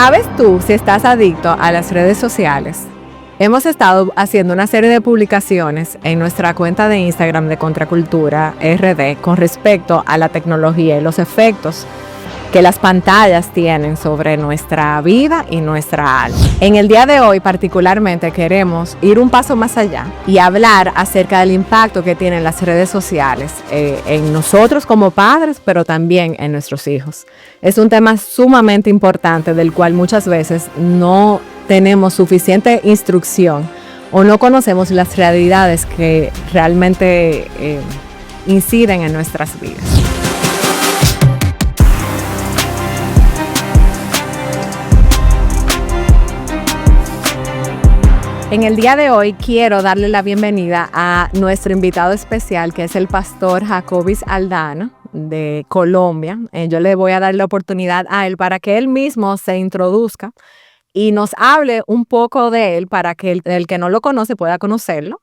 ¿Sabes tú si estás adicto a las redes sociales? Hemos estado haciendo una serie de publicaciones en nuestra cuenta de Instagram de Contracultura RD con respecto a la tecnología y los efectos que las pantallas tienen sobre nuestra vida y nuestra alma. En el día de hoy particularmente queremos ir un paso más allá y hablar acerca del impacto que tienen las redes sociales en nosotros como padres, pero también en nuestros hijos. Es un tema sumamente importante del cual muchas veces no tenemos suficiente instrucción o no conocemos las realidades que realmente inciden en nuestras vidas. En el día de hoy quiero darle la bienvenida a nuestro invitado especial, que es el pastor Jacobis Aldana de Colombia. Yo le voy a dar la oportunidad a él para que él mismo se introduzca y nos hable un poco de él para que el que no lo conoce pueda conocerlo.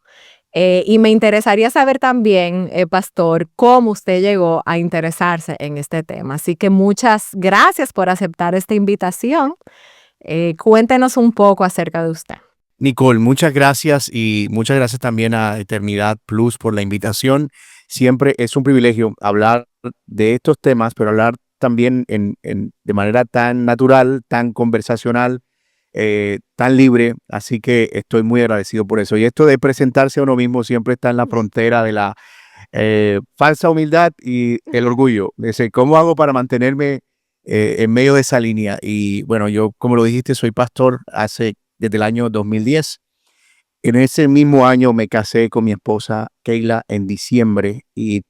Y me interesaría saber también, pastor, cómo usted llegó a interesarse en este tema. Así que muchas gracias por aceptar esta invitación. Cuéntenos un poco acerca de usted. Nicole, muchas gracias y muchas gracias también a Eternidad Plus por la invitación. Siempre es un privilegio hablar de estos temas, pero hablar también de manera tan natural, tan conversacional, tan libre. Así que estoy muy agradecido por eso. Y esto de presentarse a uno mismo siempre está en la frontera de la falsa humildad y el orgullo. ¿Cómo hago para mantenerme en medio de esa línea? Y bueno, yo, como lo dijiste, soy pastor desde el año 2010. En ese mismo año me casé con mi esposa Keila en diciembre y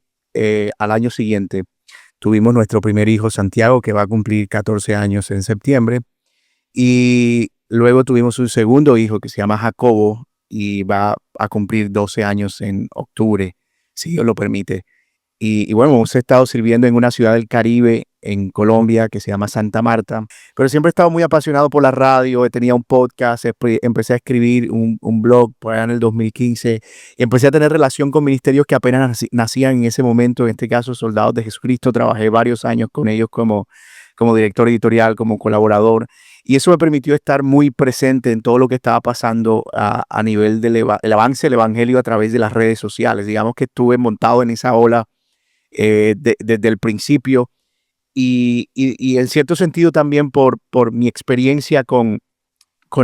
al año siguiente tuvimos nuestro primer hijo, Santiago, que va a cumplir 14 años en septiembre. Y luego tuvimos un segundo hijo que se llama Jacobo y va a cumplir 12 años en octubre, si Dios lo permite. Y bueno, hemos estado sirviendo en una ciudad del Caribe, en Colombia, que se llama Santa Marta. Pero siempre he estado muy apasionado por la radio. Tenía un podcast, empecé a escribir un blog por allá en el 2015. Y empecé a tener relación con ministerios que apenas nacían en ese momento. En este caso, Soldados de Jesucristo. Trabajé varios años con ellos como director editorial, como colaborador. Y eso me permitió estar muy presente en todo lo que estaba pasando a nivel del avance del evangelio a través de las redes sociales. Digamos que estuve montado en esa ola desde el principio y en cierto sentido también por mi experiencia con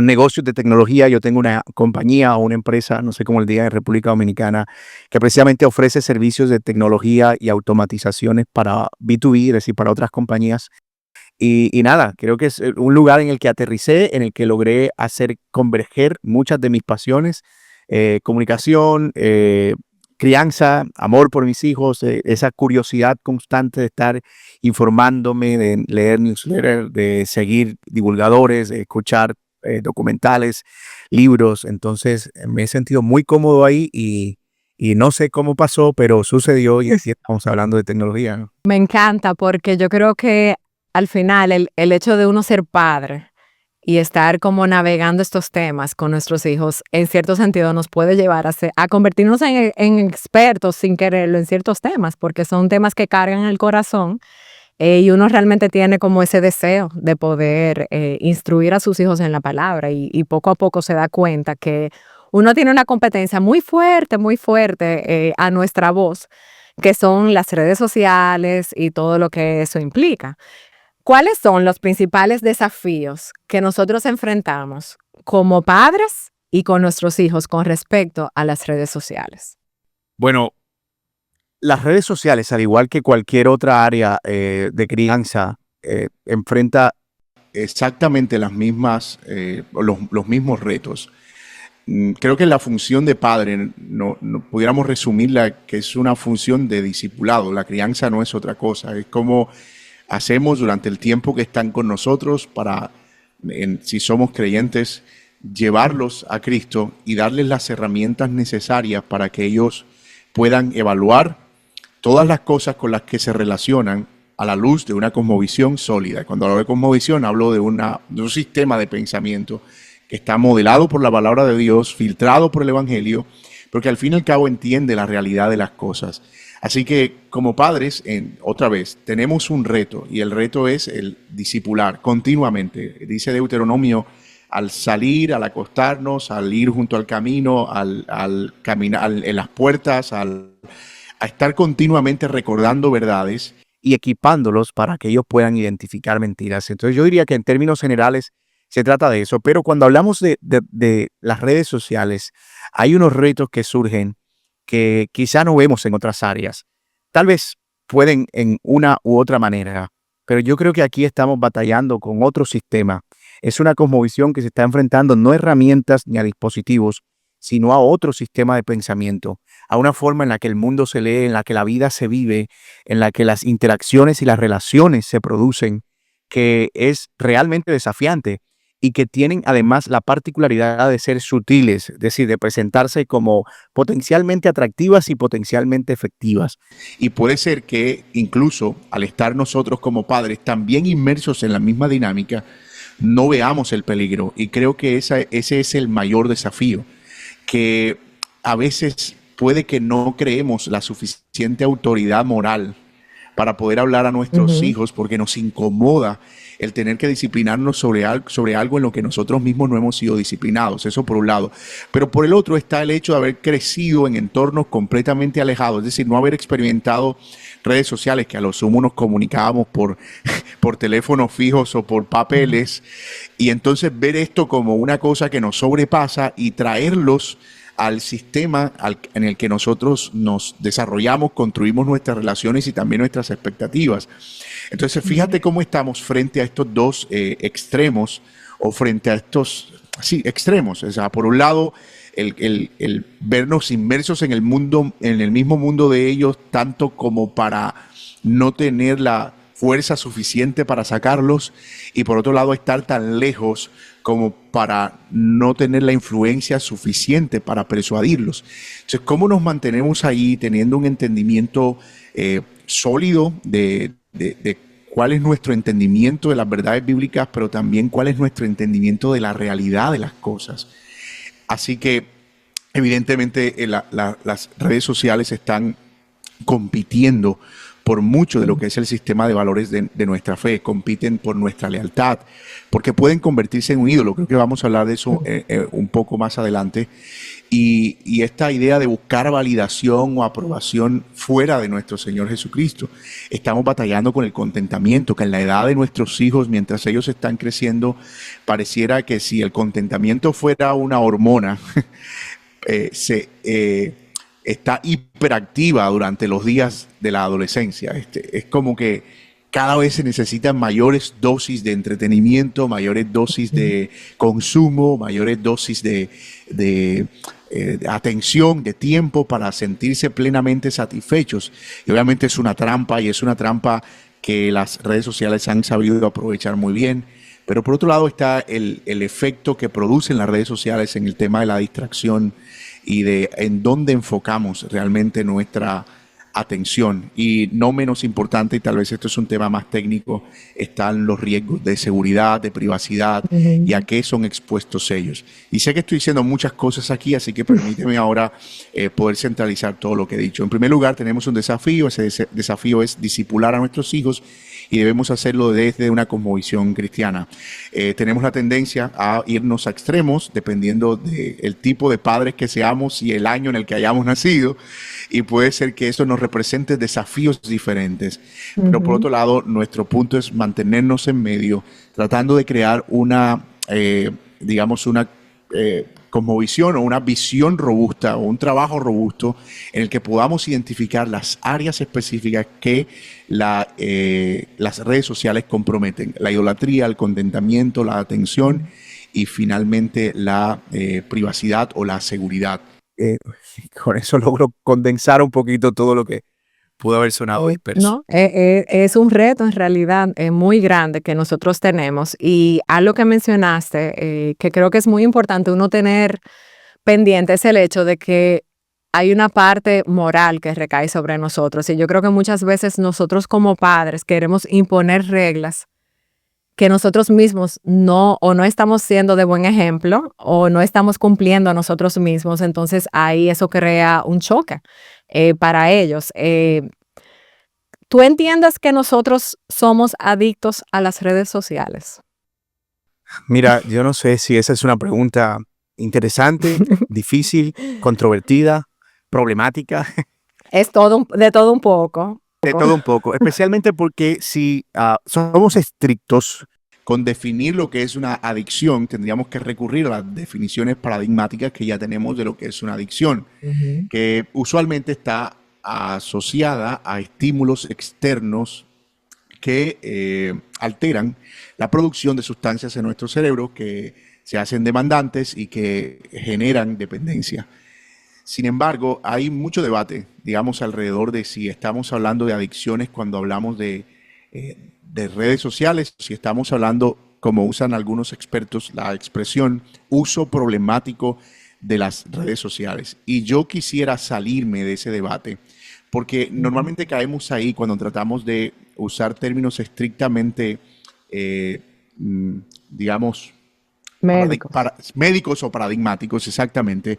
negocios de tecnología. Yo tengo una compañía o una empresa, no sé cómo el día en República Dominicana, que precisamente ofrece servicios de tecnología y automatizaciones para B2B, es decir, para otras compañías. Y nada, creo que es un lugar en el que aterricé, en el que logré hacer converger muchas de mis pasiones, comunicación, crianza, amor por mis hijos, esa curiosidad constante de estar informándome, de leer newsletters, de seguir divulgadores, de escuchar documentales, libros. Entonces me he sentido muy cómodo ahí y no sé cómo pasó, pero sucedió y así estamos hablando de tecnología, ¿no? Me encanta porque yo creo que al final el hecho de uno ser padre y estar como navegando estos temas con nuestros hijos, en cierto sentido nos puede llevar a convertirnos en expertos sin quererlo en ciertos temas, porque son temas que cargan el corazón y uno realmente tiene como ese deseo de poder instruir a sus hijos en la palabra y poco a poco se da cuenta que uno tiene una competencia muy fuerte a nuestra voz, que son las redes sociales y todo lo que eso implica. ¿Cuáles son los principales desafíos que nosotros enfrentamos como padres y con nuestros hijos con respecto a las redes sociales? Bueno, las redes sociales, al igual que cualquier otra área de crianza, enfrenta exactamente los mismos retos. Creo que la función de padre, no pudiéramos resumirla, que es una función de discipulado. La crianza no es otra cosa, es como hacemos durante el tiempo que están con nosotros para, si somos creyentes, llevarlos a Cristo y darles las herramientas necesarias para que ellos puedan evaluar todas las cosas con las que se relacionan a la luz de una cosmovisión sólida. Cuando hablo de cosmovisión, hablo de un sistema de pensamiento que está modelado por la palabra de Dios, filtrado por el Evangelio, porque al fin y al cabo entiende la realidad de las cosas. Así que como padres, otra vez, tenemos un reto y el reto es el discipular continuamente. Dice Deuteronomio, al salir, al acostarnos, al ir junto al camino, al caminar en las puertas, a estar continuamente recordando verdades y equipándolos para que ellos puedan identificar mentiras. Entonces yo diría que en términos generales se trata de eso, pero cuando hablamos de las redes sociales, hay unos retos que surgen que quizá no vemos en otras áreas. Tal vez pueden en una u otra manera, pero yo creo que aquí estamos batallando con otro sistema. Es una cosmovisión que se está enfrentando no a herramientas ni a dispositivos, sino a otro sistema de pensamiento, a una forma en la que el mundo se lee, en la que la vida se vive, en la que las interacciones y las relaciones se producen, que es realmente desafiante y que tienen además la particularidad de ser sutiles, es decir, de presentarse como potencialmente atractivas y potencialmente efectivas. Y puede ser que incluso al estar nosotros como padres también inmersos en la misma dinámica, no veamos el peligro. Y creo que ese es el mayor desafío, que a veces puede que no creemos la suficiente autoridad moral para poder hablar a nuestros Ujú. hijos porque nos incomoda el tener que disciplinarnos sobre algo en lo que nosotros mismos no hemos sido disciplinados. Eso por un lado. Pero por el otro está el hecho de haber crecido en entornos completamente alejados, es decir, no haber experimentado redes sociales, que a lo sumo nos comunicábamos por teléfonos fijos o por papeles, y entonces ver esto como una cosa que nos sobrepasa y traerlos al sistema en el que nosotros nos desarrollamos, construimos nuestras relaciones y también nuestras expectativas. Entonces, Ujú. fíjate cómo estamos frente a estos dos extremos o frente a estos, sí, extremos. O sea, por un lado, el vernos inmersos en el mundo, en el mismo mundo de ellos, tanto como para no tener la fuerza suficiente para sacarlos, y por otro lado estar tan lejos como para no tener la influencia suficiente para persuadirlos. Entonces, ¿cómo nos mantenemos ahí teniendo un entendimiento sólido de cuál es nuestro entendimiento de las verdades bíblicas, pero también cuál es nuestro entendimiento de la realidad de las cosas? Así que evidentemente las redes sociales están compitiendo por mucho de lo que es el sistema de valores de nuestra fe, compiten por nuestra lealtad, porque pueden convertirse en un ídolo. Creo que vamos a hablar de eso un poco más adelante. Y esta idea de buscar validación o aprobación fuera de nuestro Señor Jesucristo. Estamos batallando con el contentamiento, que en la edad de nuestros hijos, mientras ellos están creciendo, pareciera que si el contentamiento fuera una hormona, está hiperactiva durante los días de la adolescencia. Es como que cada vez se necesitan mayores dosis de entretenimiento, mayores dosis Ujú. de consumo, mayores dosis de atención, de tiempo para sentirse plenamente satisfechos. Y obviamente es una trampa, y es una trampa que las redes sociales han sabido aprovechar muy bien. Pero por otro lado está el efecto que producen las redes sociales en el tema de la distracción y de en dónde enfocamos realmente nuestra atención. Y no menos importante, y tal vez esto es un tema más técnico, están los riesgos de seguridad, de privacidad y a Ujú. qué son expuestos ellos. Y sé que estoy diciendo muchas cosas aquí, así que permíteme ahora poder centralizar todo lo que he dicho. En primer lugar, tenemos un desafío. Ese desafío es discipular a nuestros hijos, y debemos hacerlo desde una cosmovisión cristiana. Tenemos la tendencia a irnos a extremos dependiendo del tipo de padres que seamos y el año en el que hayamos nacido, y puede ser que eso nos represente desafíos diferentes. Pero por Ujú. otro lado, nuestro punto es mantenernos en medio, tratando de crear digamos, una cosmovisión o una visión robusta o un trabajo robusto en el que podamos identificar las áreas específicas que las redes sociales comprometen: la idolatría, el contentamiento, la atención y finalmente la privacidad o la seguridad. Eh, con eso logro condensar un poquito todo lo que pudo haber sonado disperso. No, es un reto en realidad muy grande que nosotros tenemos, y algo que mencionaste, que creo que es muy importante uno tener pendiente, es el hecho de que hay una parte moral que recae sobre nosotros, y yo creo que muchas veces nosotros como padres queremos imponer reglas que nosotros mismos no, o no estamos siendo de buen ejemplo, o no estamos cumpliendo a nosotros mismos. Entonces ahí eso crea un choque para ellos. ¿Tú entiendes que nosotros somos adictos a las redes sociales? Mira, yo no sé si esa es una pregunta interesante, difícil, controvertida, problemática, Es de todo un poco. de todo un poco, especialmente porque si somos estrictos con definir lo que es una adicción, tendríamos que recurrir a las definiciones paradigmáticas que ya tenemos de lo que es una adicción, Ujú. que usualmente está asociada a estímulos externos que alteran la producción de sustancias en nuestro cerebro que se hacen demandantes y que generan dependencia. Sin embargo, hay mucho debate, digamos, alrededor de si estamos hablando de adicciones cuando hablamos de redes sociales, si estamos hablando, como usan algunos expertos, la expresión uso problemático de las redes sociales. Y yo quisiera salirme de ese debate, porque Ujú. normalmente caemos ahí cuando tratamos de usar términos estrictamente, eh, mm, digamos, Médicos. médicos o paradigmáticos, exactamente.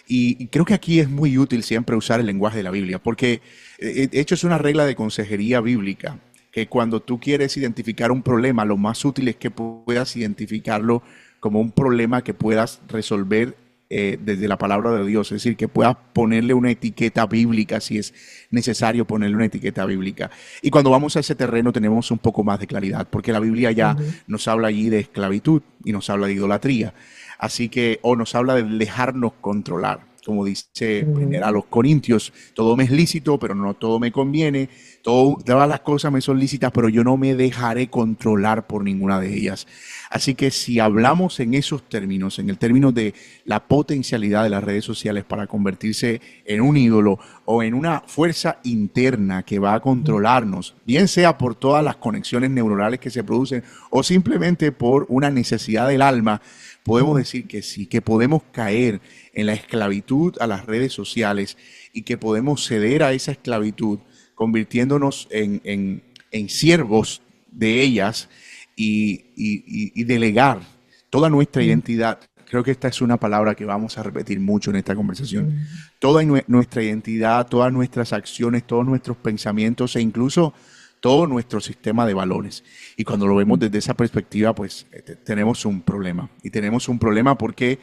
Y creo que aquí es muy útil siempre usar el lenguaje de la Biblia, porque de hecho es una regla de consejería bíblica, que cuando tú quieres identificar un problema, lo más útil es que puedas identificarlo como un problema que puedas resolver desde la palabra de Dios, es decir, que puedas ponerle una etiqueta bíblica si es necesario ponerle una etiqueta bíblica. Y cuando vamos a ese terreno tenemos un poco más de claridad, porque la Biblia ya Ujú. nos habla allí de esclavitud y nos habla de idolatría. Así que, o nos habla de dejarnos controlar. Como dice Ujú. a los Corintios, todo me es lícito, pero no todo me conviene. Todas las cosas me son lícitas, pero yo no me dejaré controlar por ninguna de ellas. Así que si hablamos en esos términos, en el término de la potencialidad de las redes sociales para convertirse en un ídolo o en una fuerza interna que va a controlarnos, bien sea por todas las conexiones neuronales que se producen o simplemente por una necesidad del alma, podemos Ujú. decir que sí, que podemos caer en la esclavitud a las redes sociales y que podemos ceder a esa esclavitud convirtiéndonos en siervos de ellas y delegar toda nuestra Ujú. identidad. Creo que esta es una palabra que vamos a repetir mucho en esta conversación. Ujú. Toda nuestra identidad, todas nuestras acciones, todos nuestros pensamientos e incluso todo nuestro sistema de valores. Y cuando lo vemos desde esa perspectiva, pues tenemos un problema. Y tenemos un problema porque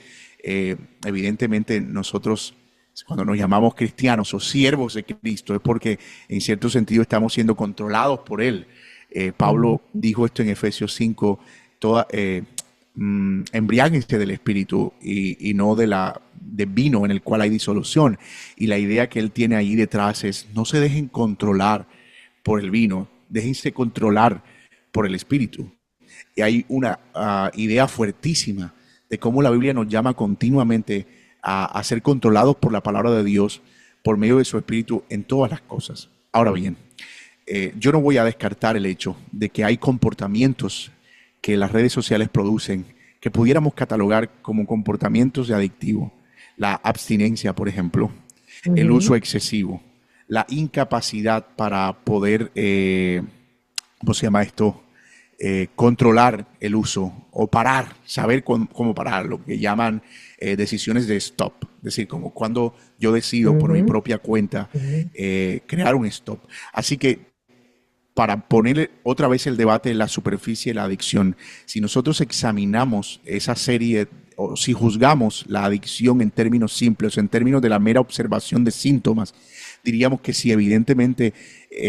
evidentemente nosotros, cuando nos llamamos cristianos o siervos de Cristo, es porque en cierto sentido estamos siendo controlados por Él. Ujú. Pablo dijo esto en Efesios 5, toda, embriáguense del espíritu y no de vino en el cual hay disolución. Y la idea que él tiene ahí detrás es no se dejen controlar por el vino, déjense controlar por el espíritu. Y hay una idea fuertísima de cómo la Biblia nos llama continuamente a ser controlados por la palabra de Dios por medio de su espíritu en todas las cosas. Ahora bien, yo no voy a descartar el hecho de que hay comportamientos que las redes sociales producen que pudiéramos catalogar como comportamientos de adictivo. La abstinencia, por ejemplo, el Ujú. uso excesivo, la incapacidad para poder, ¿cómo se llama esto? Controlar el uso o parar, saber cómo parar, lo que llaman decisiones de stop, es decir, como cuando yo decido por mi Ujú. propia cuenta Ujú. crear un stop. Así que para poner otra vez el debate en la superficie de la adicción, si nosotros examinamos esa serie o si juzgamos la adicción en términos simples, en términos de la mera observación de síntomas, diríamos que si evidentemente,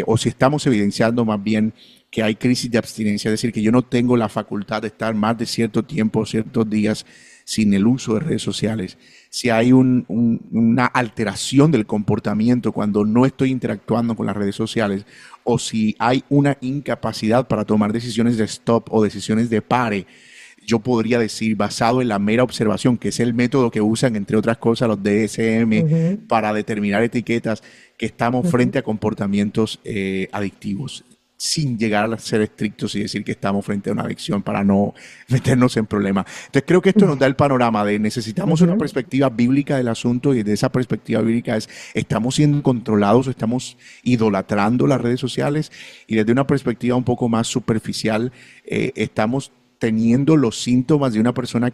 o si estamos evidenciando más bien que hay crisis de abstinencia, es decir, que yo no tengo la facultad de estar más de cierto tiempo, ciertos días sin el uso de redes sociales, si hay una alteración del comportamiento cuando no estoy interactuando con las redes sociales, o si hay una incapacidad para tomar decisiones de stop o decisiones de pare, yo podría decir, basado en la mera observación, que es el método que usan, entre otras cosas, los DSM Ujú. para determinar etiquetas, que estamos Ujú. frente a comportamientos adictivos, sin llegar a ser estrictos y decir que estamos frente a una adicción para no meternos en problemas. Entonces creo que esto nos da el panorama de necesitamos una Ujú. perspectiva bíblica del asunto y de esa perspectiva bíblica es, estamos siendo controlados, estamos idolatrando las redes sociales y desde una perspectiva un poco más superficial, estamos teniendo los síntomas de una persona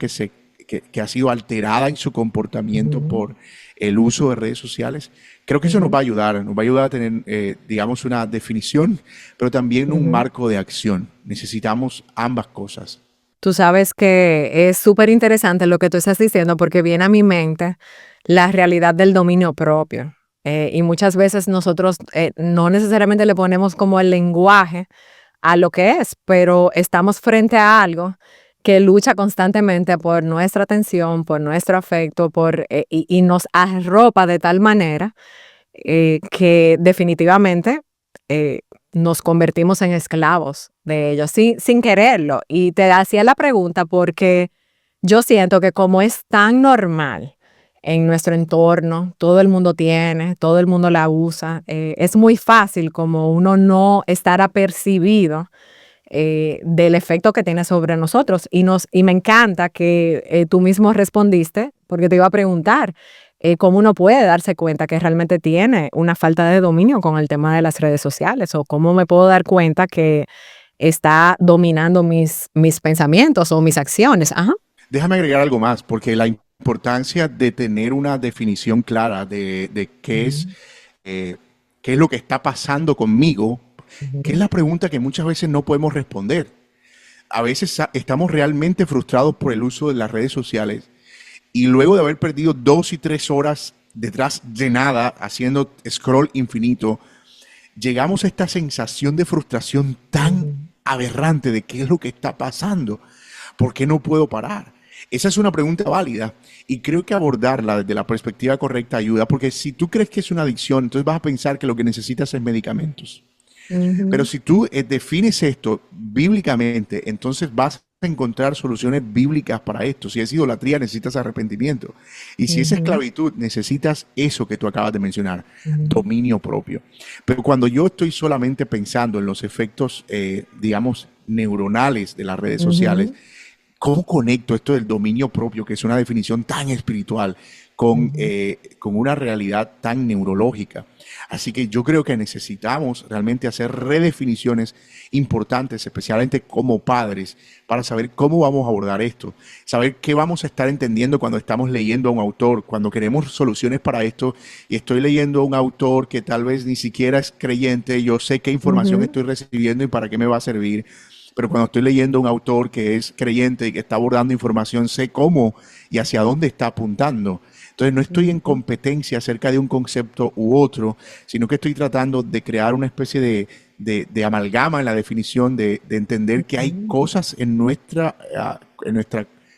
que ha sido alterada en su comportamiento por el uso de redes sociales. Creo que eso nos va a ayudar a tener, digamos, una definición, pero también un marco de acción. Necesitamos ambas cosas. Tú sabes que es súper interesante lo que tú estás diciendo porque viene a mi mente la realidad del dominio propio. Y muchas veces nosotros no necesariamente le ponemos como el lenguaje a lo que es, pero estamos frente a algo que lucha constantemente por nuestra atención, por nuestro afecto, y nos arropa de tal manera que definitivamente eh, nos convertimos en esclavos de ellos sin quererlo. Y te hacía la pregunta porque yo siento que como es tan normal en nuestro entorno, todo el mundo tiene, todo el mundo la usa, es muy fácil como uno no estar apercibido del efecto que tiene sobre nosotros. Y me encanta que tú mismo respondiste, porque te iba a preguntar cómo uno puede darse cuenta que realmente tiene una falta de dominio con el tema de las redes sociales, o cómo me puedo dar cuenta que está dominando mis pensamientos o mis acciones. Ajá. Déjame agregar algo más, porque la importancia de tener una definición clara de qué es lo que está pasando conmigo, que es la pregunta que muchas veces no podemos responder. A veces estamos realmente frustrados por el uso de las redes sociales y luego de haber perdido 2 y 3 horas detrás de nada, haciendo scroll infinito, llegamos a esta sensación de frustración tan aberrante de qué es lo que está pasando, por qué no puedo parar. Esa es una pregunta válida y creo que abordarla desde la perspectiva correcta ayuda, porque si tú crees que es una adicción, entonces vas a pensar que lo que necesitas es medicamentos. Pero Ujú, si tú defines esto bíblicamente, entonces vas a encontrar soluciones bíblicas para esto. Si es idolatría, necesitas arrepentimiento. Y si es ujú, esclavitud, necesitas eso que tú acabas de mencionar, ujú, dominio propio. Pero cuando yo estoy solamente pensando en los efectos, digamos, neuronales de las redes sociales, ujú, ¿cómo conecto esto del dominio propio, que es una definición tan espiritual, ujú, con una realidad tan neurológica? Así que yo creo que necesitamos realmente hacer redefiniciones importantes, especialmente como padres, para saber cómo vamos a abordar esto, saber qué vamos a estar entendiendo cuando estamos leyendo a un autor, cuando queremos soluciones para esto y estoy leyendo a un autor que tal vez ni siquiera es creyente, yo sé qué información ujú, estoy recibiendo y para qué me va a servir, pero cuando estoy leyendo a un autor que es creyente y que está abordando información, sé cómo y hacia dónde está apuntando. Entonces no estoy en ujú, competencia acerca de un concepto u otro, sino que estoy tratando de crear una especie de amalgama en la definición, de entender que hay ujú, cosas en nuestra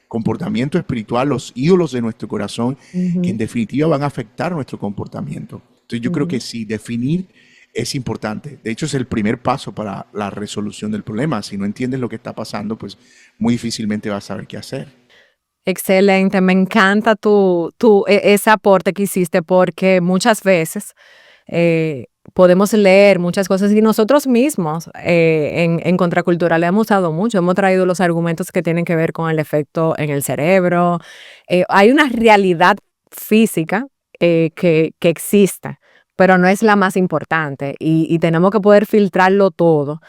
comportamiento espiritual, los ídolos de nuestro corazón, que en ujú, definitiva van a afectar nuestro comportamiento. Entonces yo creo que ujú. sí, definir es importante. De hecho, es el primer paso para la resolución del problema. Si no entiendes lo que está pasando, pues muy difícilmente vas a saber qué hacer. Excelente, me encanta ese aporte que hiciste porque muchas veces podemos leer muchas cosas y nosotros mismos en Contracultural le hemos dado mucho, hemos traído los argumentos que tienen que ver con el efecto en el cerebro. Hay una realidad física que existe, pero no es la más importante y tenemos que poder filtrarlo todo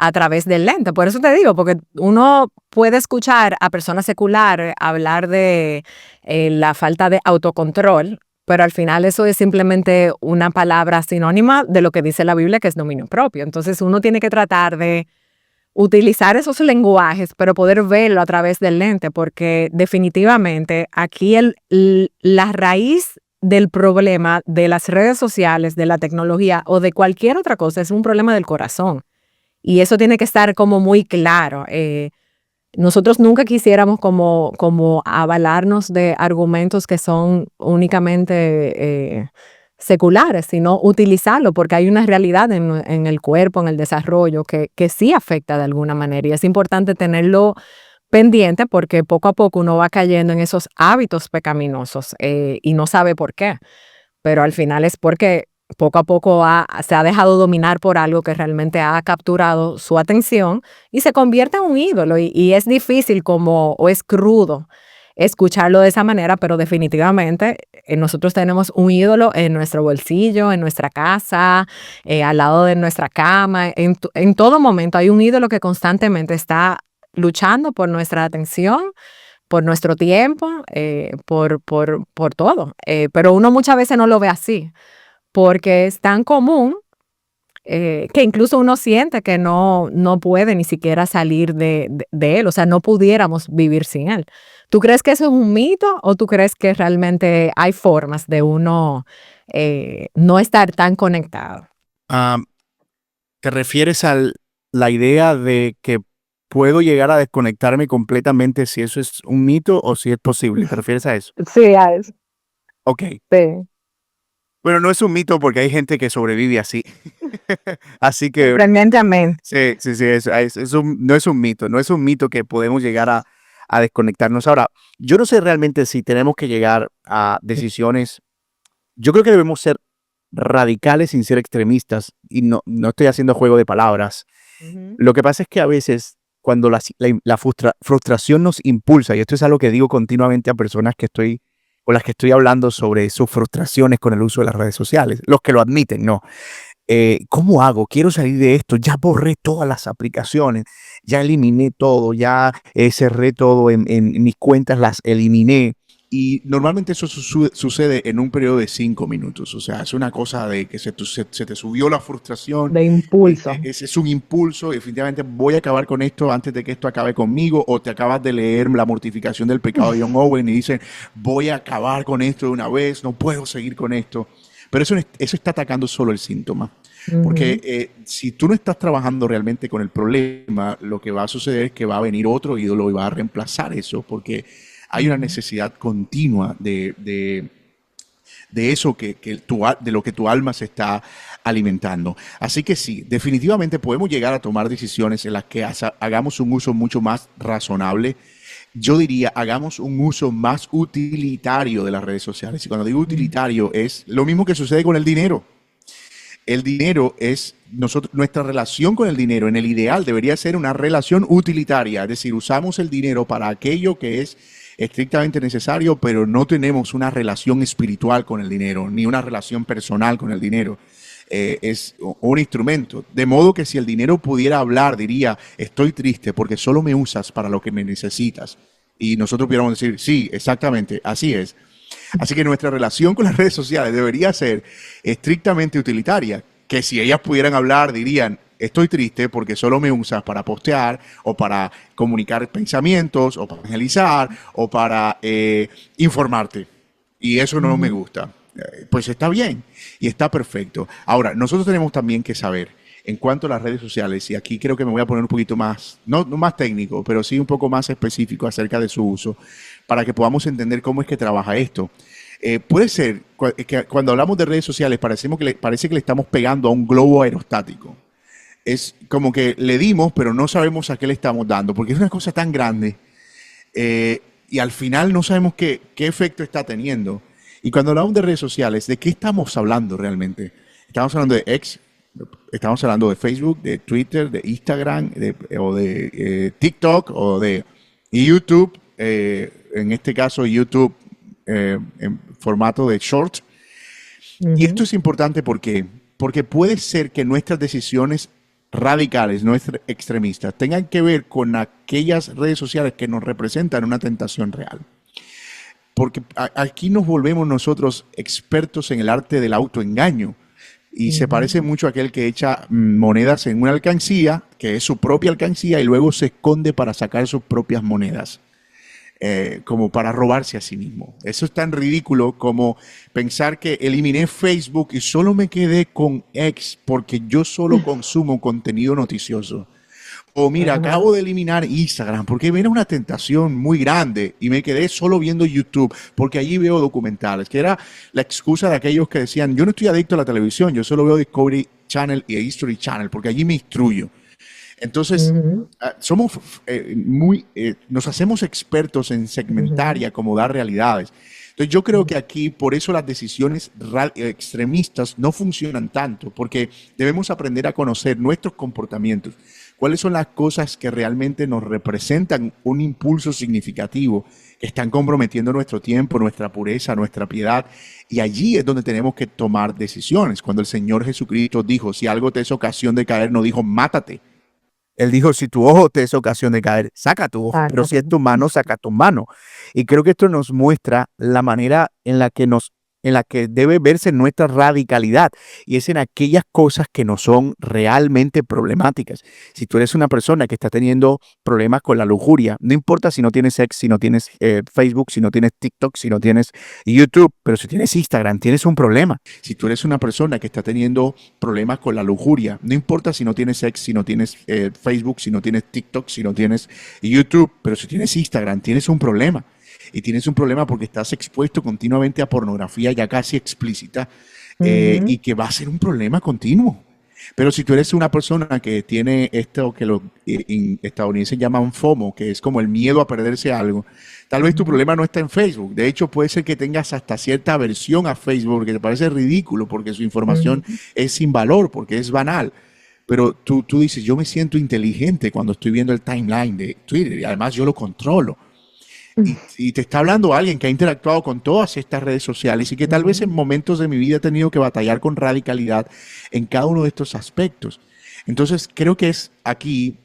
a través del lente. Por eso te digo, porque uno puede escuchar a personas seculares hablar de la falta de autocontrol, pero al final eso es simplemente una palabra sinónima de lo que dice la Biblia, que es dominio propio. Entonces uno tiene que tratar de utilizar esos lenguajes, pero poder verlo a través del lente, porque definitivamente aquí la raíz del problema de las redes sociales, de la tecnología o de cualquier otra cosa es un problema del corazón. Y eso tiene que estar como muy claro. Nosotros nunca quisiéramos como avalarnos de argumentos que son únicamente seculares, sino utilizarlo, porque hay una realidad en el cuerpo, en el desarrollo, que sí afecta de alguna manera. Y es importante tenerlo pendiente porque poco a poco uno va cayendo en esos hábitos pecaminosos y no sabe por qué, pero al final es porque poco a poco se ha dejado dominar por algo que realmente ha capturado su atención y se convierte en un ídolo y es difícil o es crudo escucharlo de esa manera, pero definitivamente nosotros tenemos un ídolo en nuestro bolsillo, en nuestra casa, al lado de nuestra cama, en todo momento hay un ídolo que constantemente está luchando por nuestra atención por nuestro tiempo, por todo. Pero uno muchas veces no lo ve así, porque es tan común que incluso uno siente que no puede ni siquiera salir de él, o sea, no pudiéramos vivir sin él. ¿Tú crees que eso es un mito o tú crees que realmente hay formas de uno no estar tan conectado? Ah, ¿te refieres a la idea de que puedo llegar a desconectarme completamente si eso es un mito o si es posible? ¿Te refieres a eso? Sí, a eso. Ok. Sí. Bueno, no es un mito porque hay gente que sobrevive así. Así que Sorprendentemente. sí, sí, sí, no es un mito, no es un mito que podemos llegar a desconectarnos. Ahora, yo no sé realmente si tenemos que llegar a decisiones. Yo creo que debemos ser radicales sin ser extremistas y no estoy haciendo juego de palabras. Ujú. Lo que pasa es que a veces cuando la frustración nos impulsa, y esto es algo que digo continuamente a personas con las que estoy hablando sobre sus frustraciones con el uso de las redes sociales, los que lo admiten, no. ¿Cómo hago? Quiero salir de esto. Ya borré todas las aplicaciones, ya eliminé todo, ya cerré todo en mis cuentas, las eliminé. Y normalmente eso sucede en un periodo de 5 minutos. O sea, es una cosa de que se te subió la frustración. De impulso. Ese es un impulso. Definitivamente voy a acabar con esto antes de que esto acabe conmigo. O te acabas de leer La mortificación del pecado de John Owen y dicen, voy a acabar con esto de una vez, no puedo seguir con esto. Pero eso está atacando solo el síntoma. Porque Ujú. si tú no estás trabajando realmente con el problema, lo que va a suceder es que va a venir otro ídolo y va a reemplazar eso, porque hay una Ujú. necesidad continua de eso de lo que tu alma se está alimentando. Así que sí, definitivamente podemos llegar a tomar decisiones en las que hagamos un uso mucho más razonable. Yo diría, hagamos un uso más utilitario de las redes sociales. Y cuando digo utilitario, es lo mismo que sucede con el dinero. El dinero es nuestra relación con el dinero. En el ideal debería ser una relación utilitaria, es decir, usamos el dinero para aquello que es estrictamente necesario, pero no tenemos una relación espiritual con el dinero, ni una relación personal con el dinero. Es un instrumento. De modo que si el dinero pudiera hablar, diría, estoy triste porque solo me usas para lo que me necesitas. Y nosotros pudiéramos decir, sí, exactamente, así es. Así que nuestra relación con las redes sociales debería ser estrictamente utilitaria, que si ellas pudieran hablar dirían, estoy triste porque solo me usas para postear o para comunicar pensamientos o para evangelizar o para informarte. Y eso no me Ujú. gusta. Pues está bien y está perfecto. Ahora, nosotros tenemos también que saber en cuanto a las redes sociales, y aquí creo que me voy a poner un poquito más, no más técnico, pero sí un poco más específico acerca de su uso, para que podamos entender cómo es que trabaja esto. Puede ser que cuando hablamos de redes sociales parece que le estamos pegando a un globo aerostático. Es como que le dimos, pero no sabemos a qué le estamos dando, porque es una cosa tan grande y al final no sabemos qué efecto está teniendo. Y cuando hablamos de redes sociales, ¿de qué estamos hablando realmente? Estamos hablando de X, estamos hablando de Facebook, de Twitter, de Instagram, o de TikTok, o de YouTube, en este caso YouTube en formato de short. Y esto Ujú. es importante porque puede ser que nuestras decisiones radicales, nuestras extremistas, tengan que ver con aquellas redes sociales que nos representan una tentación real. Porque aquí nos volvemos nosotros expertos en el arte del autoengaño. Y se Ujú. parece mucho a aquel que echa monedas en una alcancía, que es su propia alcancía, y luego se esconde para sacar sus propias monedas, como para robarse a sí mismo. Eso es tan ridículo como pensar que eliminé Facebook y solo me quedé con X porque yo solo consumo contenido noticioso. O mira, Ajá. acabo de eliminar Instagram porque era una tentación muy grande y me quedé solo viendo YouTube porque allí veo documentales, que era la excusa de aquellos que decían, yo no estoy adicto a la televisión, yo solo veo Discovery Channel y History Channel porque allí me instruyo. Entonces, Ujú. somos nos hacemos expertos en segmentar y Ujú. acomodar realidades. Entonces, yo creo que aquí, por eso las decisiones extremistas no funcionan tanto, porque debemos aprender a conocer nuestros comportamientos, cuáles son las cosas que realmente nos representan un impulso significativo, que están comprometiendo nuestro tiempo, nuestra pureza, nuestra piedad. Y allí es donde tenemos que tomar decisiones. Cuando el Señor Jesucristo dijo, si algo te es ocasión de caer, no dijo, mátate. Él dijo, si tu ojo te es ocasión de caer, saca tu ojo, pero si es tu mano, saca tu mano. Y creo que esto nos muestra la manera en la que debe verse nuestra radicalidad, y es en aquellas cosas que no son realmente problemáticas. Si tú eres una persona que está teniendo problemas con la lujuria, no importa si no tienes sex, si no tienes Facebook, si no tienes TikTok, si no tienes YouTube, pero si tienes Instagram, tienes un problema. Si tú eres una persona que está teniendo problemas con la lujuria, no importa si no tienes sex, si no tienes Facebook, si no tienes TikTok, si no tienes YouTube, pero si tienes Instagram, tienes un problema. Y tienes un problema porque estás expuesto continuamente a pornografía ya casi explícita, y que va a ser un problema continuo. Pero si tú eres una persona que tiene esto que los estadounidenses llaman FOMO, que es como el miedo a perderse algo, tal vez tu problema no está en Facebook. De hecho, puede ser que tengas hasta cierta aversión a Facebook, que te parece ridículo porque su información es sin valor, porque es banal. Pero tú dices, yo me siento inteligente cuando estoy viendo el timeline de Twitter, y además yo lo controlo. Y te está hablando alguien que ha interactuado con todas estas redes sociales y que tal vez en momentos de mi vida he tenido que batallar con radicalidad en cada uno de estos aspectos. Entonces, creo que es aquí,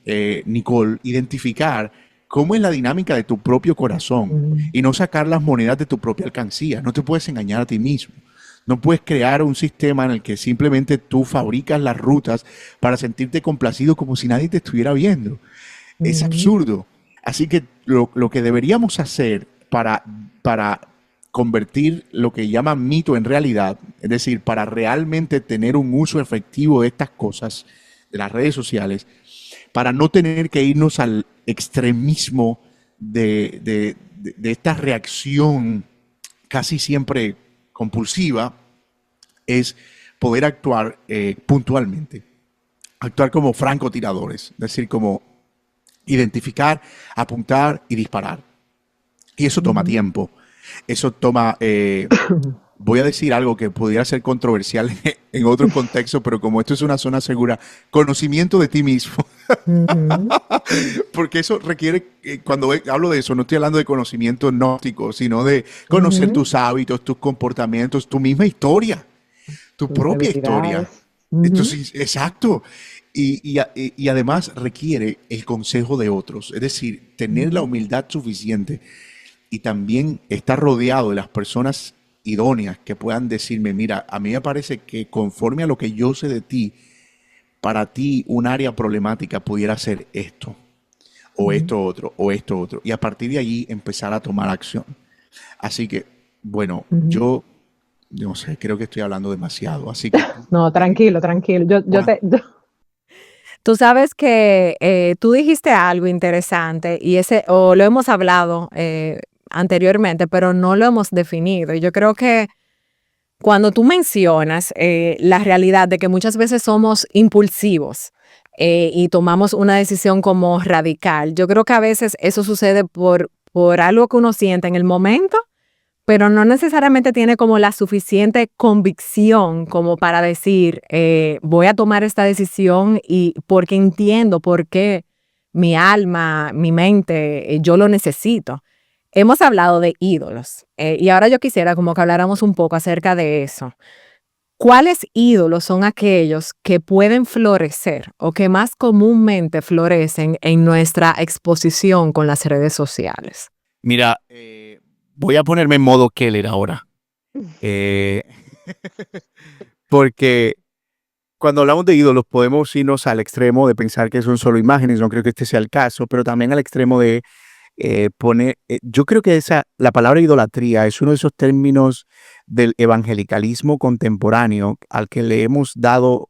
Nicole, identificar cómo es la dinámica de tu propio corazón y no sacar las monedas de tu propia alcancía. No te puedes engañar a ti mismo. No puedes crear un sistema en el que simplemente tú fabricas las rutas para sentirte complacido como si nadie te estuviera viendo. Es absurdo. Así que lo que deberíamos hacer para convertir lo que llaman mito en realidad, es decir, para realmente tener un uso efectivo de estas cosas, de las redes sociales, para no tener que irnos al extremismo de esta reacción casi siempre compulsiva, es poder actuar puntualmente, actuar como francotiradores, es decir, como identificar, apuntar y disparar. Y eso toma tiempo. Eso toma, voy a decir algo que pudiera ser controversial en otro contexto, pero como esto es una zona segura, conocimiento de ti mismo. Porque eso requiere, cuando hablo de eso, no estoy hablando de conocimiento gnóstico, sino de conocer tus hábitos, tus comportamientos, tu misma historia, tu propia historia. Entonces, exacto. Y además requiere el consejo de otros, es decir, tener la humildad suficiente y también estar rodeado de las personas idóneas que puedan decirme, mira, a mí me parece que conforme a lo que yo sé de ti, para ti un área problemática pudiera ser esto, o esto otro, o esto otro, y a partir de allí empezar a tomar acción. Así que, bueno, yo no sé, creo que estoy hablando demasiado, así que... No, tranquilo, tranquilo. Tú sabes que tú dijiste algo interesante y o lo hemos hablado anteriormente, pero no lo hemos definido. Y yo creo que cuando tú mencionas la realidad de que muchas veces somos impulsivos y tomamos una decisión como radical, yo creo que a veces eso sucede por algo que uno siente en el momento, pero no necesariamente tiene como la suficiente convicción como para decir, voy a tomar esta decisión y porque entiendo por qué mi alma, mi mente, yo lo necesito. Hemos hablado de ídolos y ahora yo quisiera como que habláramos un poco acerca de eso. ¿Cuáles ídolos son aquellos que pueden florecer o que más comúnmente florecen en nuestra exposición con las redes sociales? Mira, voy a ponerme en modo Keller ahora. Porque cuando hablamos de ídolos podemos irnos al extremo de pensar que son solo imágenes, no creo que este sea el caso, pero también al extremo de poner, yo creo que la palabra idolatría es uno de esos términos del evangelicalismo contemporáneo al que le hemos dado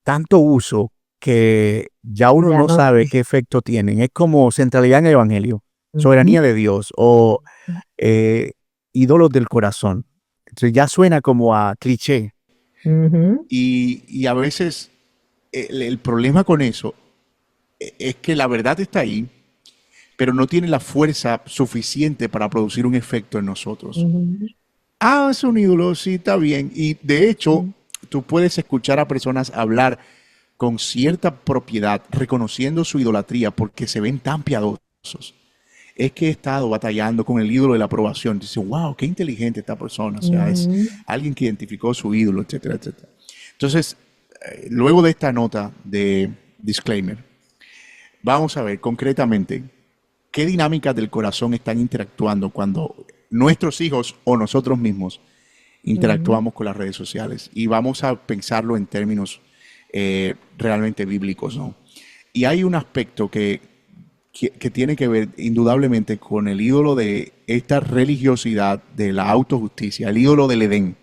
tanto uso que ya uno no sabe qué efecto tienen. Es como centralidad en el evangelio, soberanía de Dios o ídolos del corazón. Entonces ya suena como a cliché. Y a veces el problema con eso es que la verdad está ahí, pero no tiene la fuerza suficiente para producir un efecto en nosotros. Es un ídolo, sí, está bien. Y de hecho, tú puedes escuchar a personas hablar con cierta propiedad, reconociendo su idolatría porque se ven tan piadosos. Es que he estado batallando con el ídolo de la aprobación. Dice, wow, qué inteligente esta persona. O sea, es alguien que identificó su ídolo, etcétera, etcétera. Entonces, luego de esta nota de disclaimer, vamos a ver concretamente qué dinámicas del corazón están interactuando cuando nuestros hijos o nosotros mismos Ujú, interactuamos con las redes sociales. Y vamos a pensarlo en términos realmente bíblicos, ¿no? Y hay un aspecto que tiene que ver indudablemente con el ídolo de esta religiosidad de la autojusticia, el ídolo del Edén,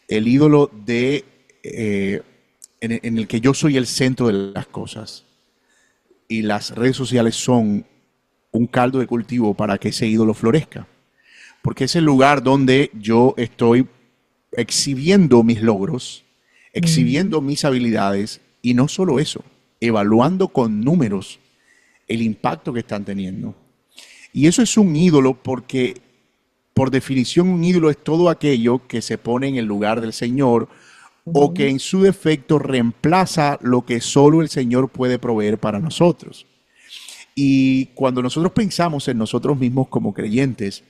el ídolo de en el que yo soy el centro de las cosas. Y las redes sociales son un caldo de cultivo para que ese ídolo florezca. Porque es el lugar donde yo estoy exhibiendo mis logros, ujú, exhibiendo mis habilidades y no solo eso, evaluando con números el impacto que están teniendo. Y eso es un ídolo porque, por definición, un ídolo es todo aquello que se pone en el lugar del Señor o que ujú. en su defecto reemplaza lo que solo el Señor puede proveer para nosotros. Y cuando nosotros pensamos en nosotros mismos como creyentes,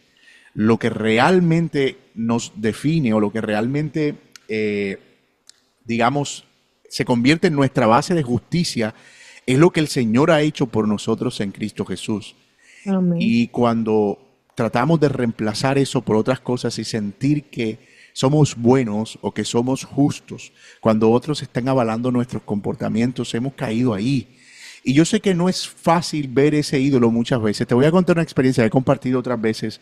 lo que realmente nos define o lo que realmente, digamos, se convierte en nuestra base de justicia es lo que el Señor ha hecho por nosotros en Cristo Jesús. Amén. Y cuando tratamos de reemplazar eso por otras cosas y sentir que somos buenos o que somos justos, cuando otros están avalando nuestros comportamientos, hemos caído ahí. Y yo sé que no es fácil ver ese ídolo muchas veces. Te voy a contar una experiencia que he compartido otras veces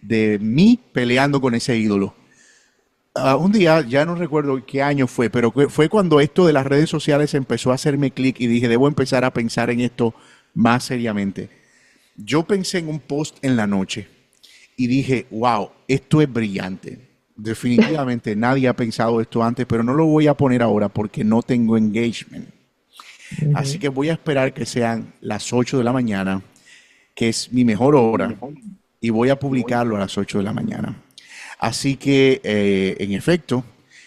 de mí peleando con ese ídolo. Un día, ya no recuerdo qué año fue, pero fue cuando esto de las redes sociales empezó a hacerme clic y dije, debo empezar a pensar en esto más seriamente. Yo pensé en un post en la noche y dije, wow, esto es brillante. Definitivamente nadie ha pensado esto antes, pero no lo voy a poner ahora porque no tengo engagement. Así Ujú, que voy a esperar que sean las 8 de la mañana, que es mi mejor hora, y voy a publicarlo a las 8 de la mañana. Así que, en efecto,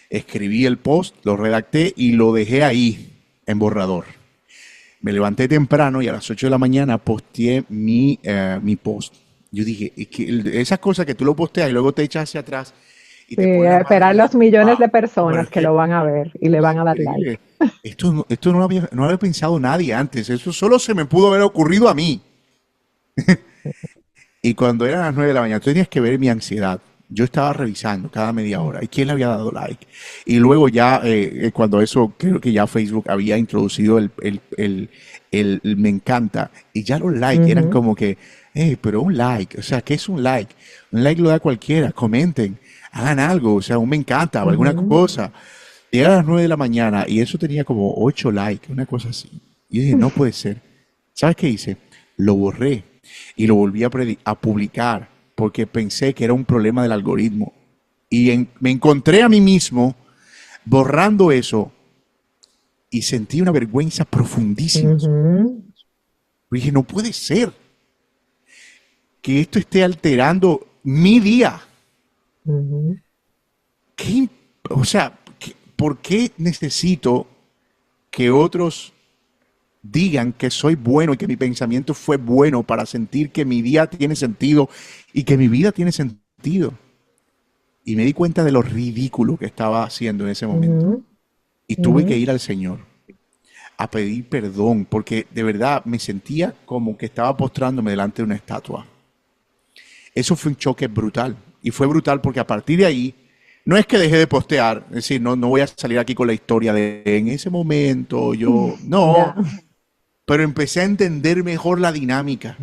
escribí el post, lo redacté y lo dejé ahí en borrador. Me levanté temprano y a las 8 de la mañana posteé mi post. Yo dije, es que esas cosas que tú lo posteas y luego te echas hacia atrás y sí, te pones a las manos esperar y dices, los millones de wow, pero personas es que que lo van a ver y le es van a dar like. increíble. Esto no lo había, no lo había pensado nadie antes. Eso solo se me pudo haber ocurrido a mí. Y cuando eran las 9 de la mañana, tú tenías que ver mi ansiedad. Yo estaba revisando cada media hora y quién le había dado like. Y luego ya, cuando eso, creo que ya Facebook había introducido el me encanta. Y ya los likes eran Ujú, como que, pero un like, o sea, ¿qué es un like? Un like lo da cualquiera, comenten, hagan algo, o sea, un me encanta o alguna ujú. cosa. Y era a las 9 de la mañana y eso tenía como 8 likes, una cosa así. Y yo dije, no puede ser. ¿Sabes qué hice? Lo borré y lo volví a publicar porque pensé que era un problema del algoritmo. Y me encontré a mí mismo borrando eso y sentí una vergüenza profundísima. Ujú, Y dije, no puede ser que esto esté alterando mi día. ujú, ¿Qué, o sea, ¿por qué necesito que otros digan que soy bueno y que mi pensamiento fue bueno para sentir que mi día tiene sentido y que mi vida tiene sentido? Y me di cuenta de lo ridículo que estaba haciendo en ese momento. ujú, Y tuve que ujú, ir al Señor a pedir perdón porque de verdad me sentía como que estaba postrándome delante de una estatua. Eso fue un choque brutal. Y fue brutal porque a partir de ahí, no es que dejé de postear, es decir, no voy a salir aquí con la historia de en ese momento yo, no, ya. pero empecé a entender mejor la dinámica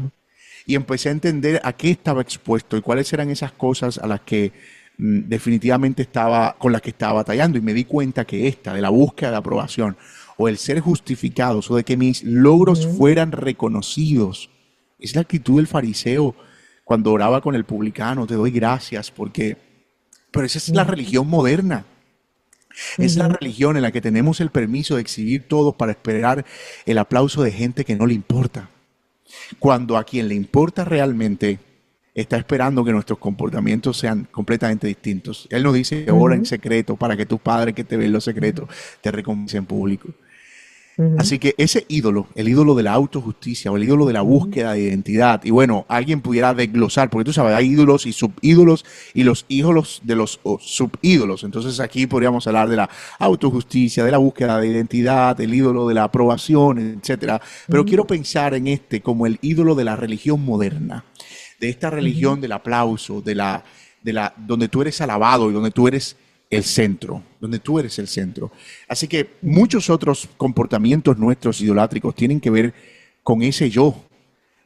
y empecé a entender a qué estaba expuesto y cuáles eran esas cosas a las que definitivamente estaba, con las que estaba batallando. Y me di cuenta que esta, de la búsqueda de aprobación, o el ser justificados, o de que mis logros Ujú, fueran reconocidos, es la actitud del fariseo cuando oraba con el publicano, te doy gracias, porque, pero esa es la ujú, religión moderna. Es la ujú, religión en la que tenemos el permiso de exhibir todo para esperar el aplauso de gente que no le importa. Cuando a quien le importa realmente está esperando que nuestros comportamientos sean completamente distintos. Él nos dice, ora en ujú, secreto para que tu Padre que te ve en lo secreto te recompense en público. Ujú, Así que ese ídolo, el ídolo de la autojusticia o el ídolo de la ujú, búsqueda de identidad, y bueno, alguien pudiera desglosar, porque tú sabes, hay ídolos y subídolos y los ídolos de los subídolos. Entonces aquí podríamos hablar de la autojusticia, de la búsqueda de identidad, del ídolo de la aprobación, etcétera. Pero ujú, quiero pensar en este como el ídolo de la religión moderna, de esta ujú, religión del aplauso, donde tú eres alabado y donde tú eres el centro, donde tú eres el centro. Así que ujú, muchos otros comportamientos nuestros idolátricos tienen que ver con ese yo,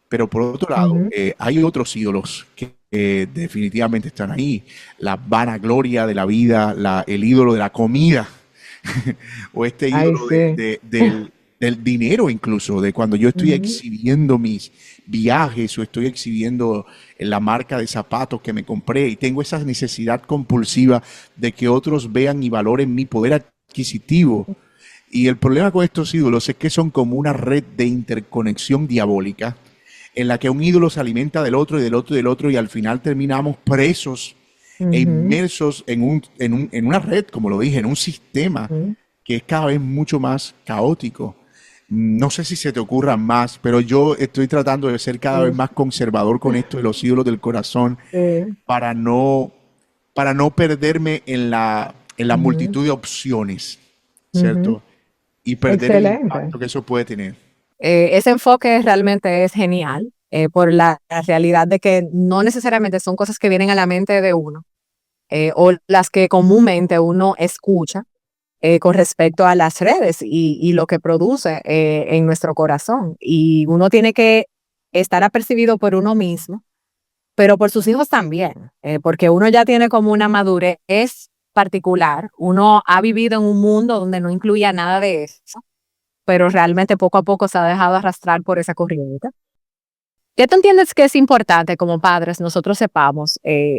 pero por otro lado, ujú. hay otros ídolos que definitivamente están ahí. La vanagloria de la vida, el ídolo de la comida, o este Ay, ídolo sí. del dinero incluso, de cuando yo estoy Ujú, exhibiendo mis viajes o estoy exhibiendo la marca de zapatos que me compré y tengo esa necesidad compulsiva de que otros vean y valoren mi poder adquisitivo. Y el problema con estos ídolos es que son como una red de interconexión diabólica en la que un ídolo se alimenta del otro y del otro y del otro y al final terminamos presos e ujú, inmersos en una red, como lo dije, en un sistema ujú. que es cada vez mucho más caótico. No sé si se te ocurra más, pero yo estoy tratando de ser cada vez Uf, más conservador con esto de los ídolos del corazón sí. para no, para no perderme en la Ujú, multitud de opciones, ujú. ¿cierto? Y perder el Excelente. impacto que eso puede tener. Ese enfoque realmente es genial por la realidad de que no necesariamente son cosas que vienen a la mente de uno o las que comúnmente uno escucha con respecto a las redes y lo que produce en nuestro corazón. Y uno tiene que estar apercibido por uno mismo, pero por sus hijos también, porque uno ya tiene como una madurez particular, uno ha vivido en un mundo donde no incluía nada de eso, pero realmente poco a poco se ha dejado arrastrar por esa corriente. ¿Qué tú entiendes que es importante como padres nosotros sepamos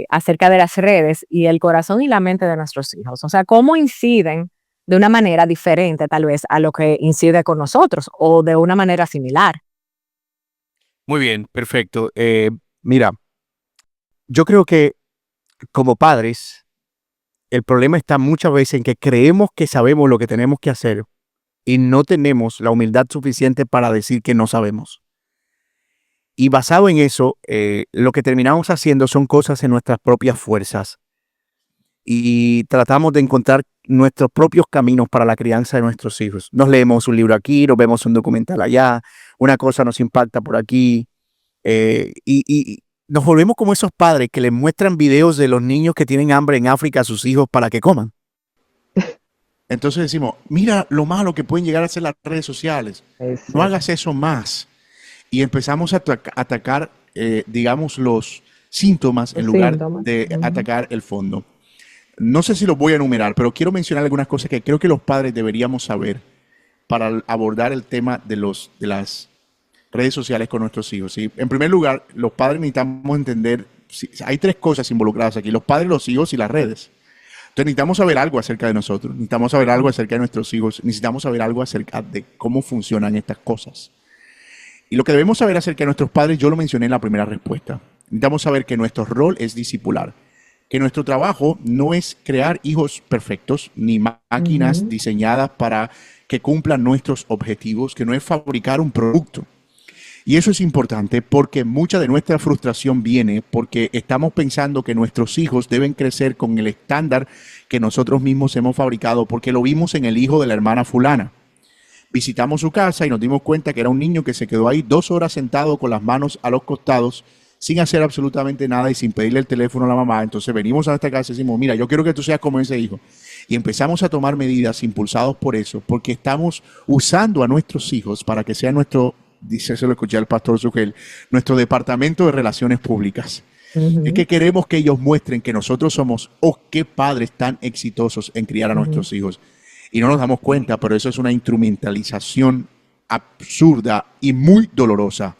acerca de las redes y el corazón y la mente de nuestros hijos? O sea, ¿cómo inciden de una manera diferente tal vez a lo que incide con nosotros o de una manera similar? Muy bien, perfecto. Mira, yo creo que como padres, el problema está muchas veces en que creemos que sabemos lo que tenemos que hacer y no tenemos la humildad suficiente para decir que no sabemos. Y basado en eso, lo que terminamos haciendo son cosas en nuestras propias fuerzas y tratamos de encontrar nuestros propios caminos para la crianza de nuestros hijos. Nos leemos un libro aquí, nos vemos un documental allá, una cosa nos impacta por aquí, y nos volvemos como esos padres que les muestran videos de los niños que tienen hambre en África a sus hijos para que coman. Entonces decimos, mira lo malo que pueden llegar a ser las redes sociales, no Sí. hagas eso más. Y empezamos a atacar, digamos, los síntomas en Los lugar síntomas. de Ujú, atacar el fondo. No sé si los voy a enumerar, pero quiero mencionar algunas cosas que creo que los padres deberíamos saber para abordar el tema de las redes sociales con nuestros hijos. ¿Sí? En primer lugar, los padres necesitamos entender, sí, hay tres cosas involucradas aquí, los padres, los hijos y las redes. Entonces necesitamos saber algo acerca de nosotros, necesitamos saber algo acerca de nuestros hijos, necesitamos saber algo acerca de cómo funcionan estas cosas. Y lo que debemos saber acerca de nuestros padres, yo lo mencioné en la primera respuesta. Necesitamos saber que nuestro rol es discipular, que nuestro trabajo no es crear hijos perfectos ni máquinas ujú, diseñadas para que cumplan nuestros objetivos, que no es fabricar un producto. Y eso es importante porque mucha de nuestra frustración viene porque estamos pensando que nuestros hijos deben crecer con el estándar que nosotros mismos hemos fabricado porque lo vimos en el hijo de la hermana fulana. Visitamos su casa y nos dimos cuenta que era un niño que se quedó ahí 2 horas sentado con las manos a los costados sin hacer absolutamente nada y sin pedirle el teléfono a la mamá. Entonces venimos a esta casa y decimos, mira, yo quiero que tú seas como ese hijo. Y empezamos a tomar medidas impulsados por eso, porque estamos usando a nuestros hijos para que sea nuestro, dice, se lo escuché al pastor Sugel, nuestro departamento de relaciones públicas. Es ujú, que queremos que ellos muestren que nosotros somos, oh, qué padres tan exitosos en criar a ujú, nuestros hijos. Y no nos damos cuenta, pero eso es una instrumentalización absurda y muy dolorosa.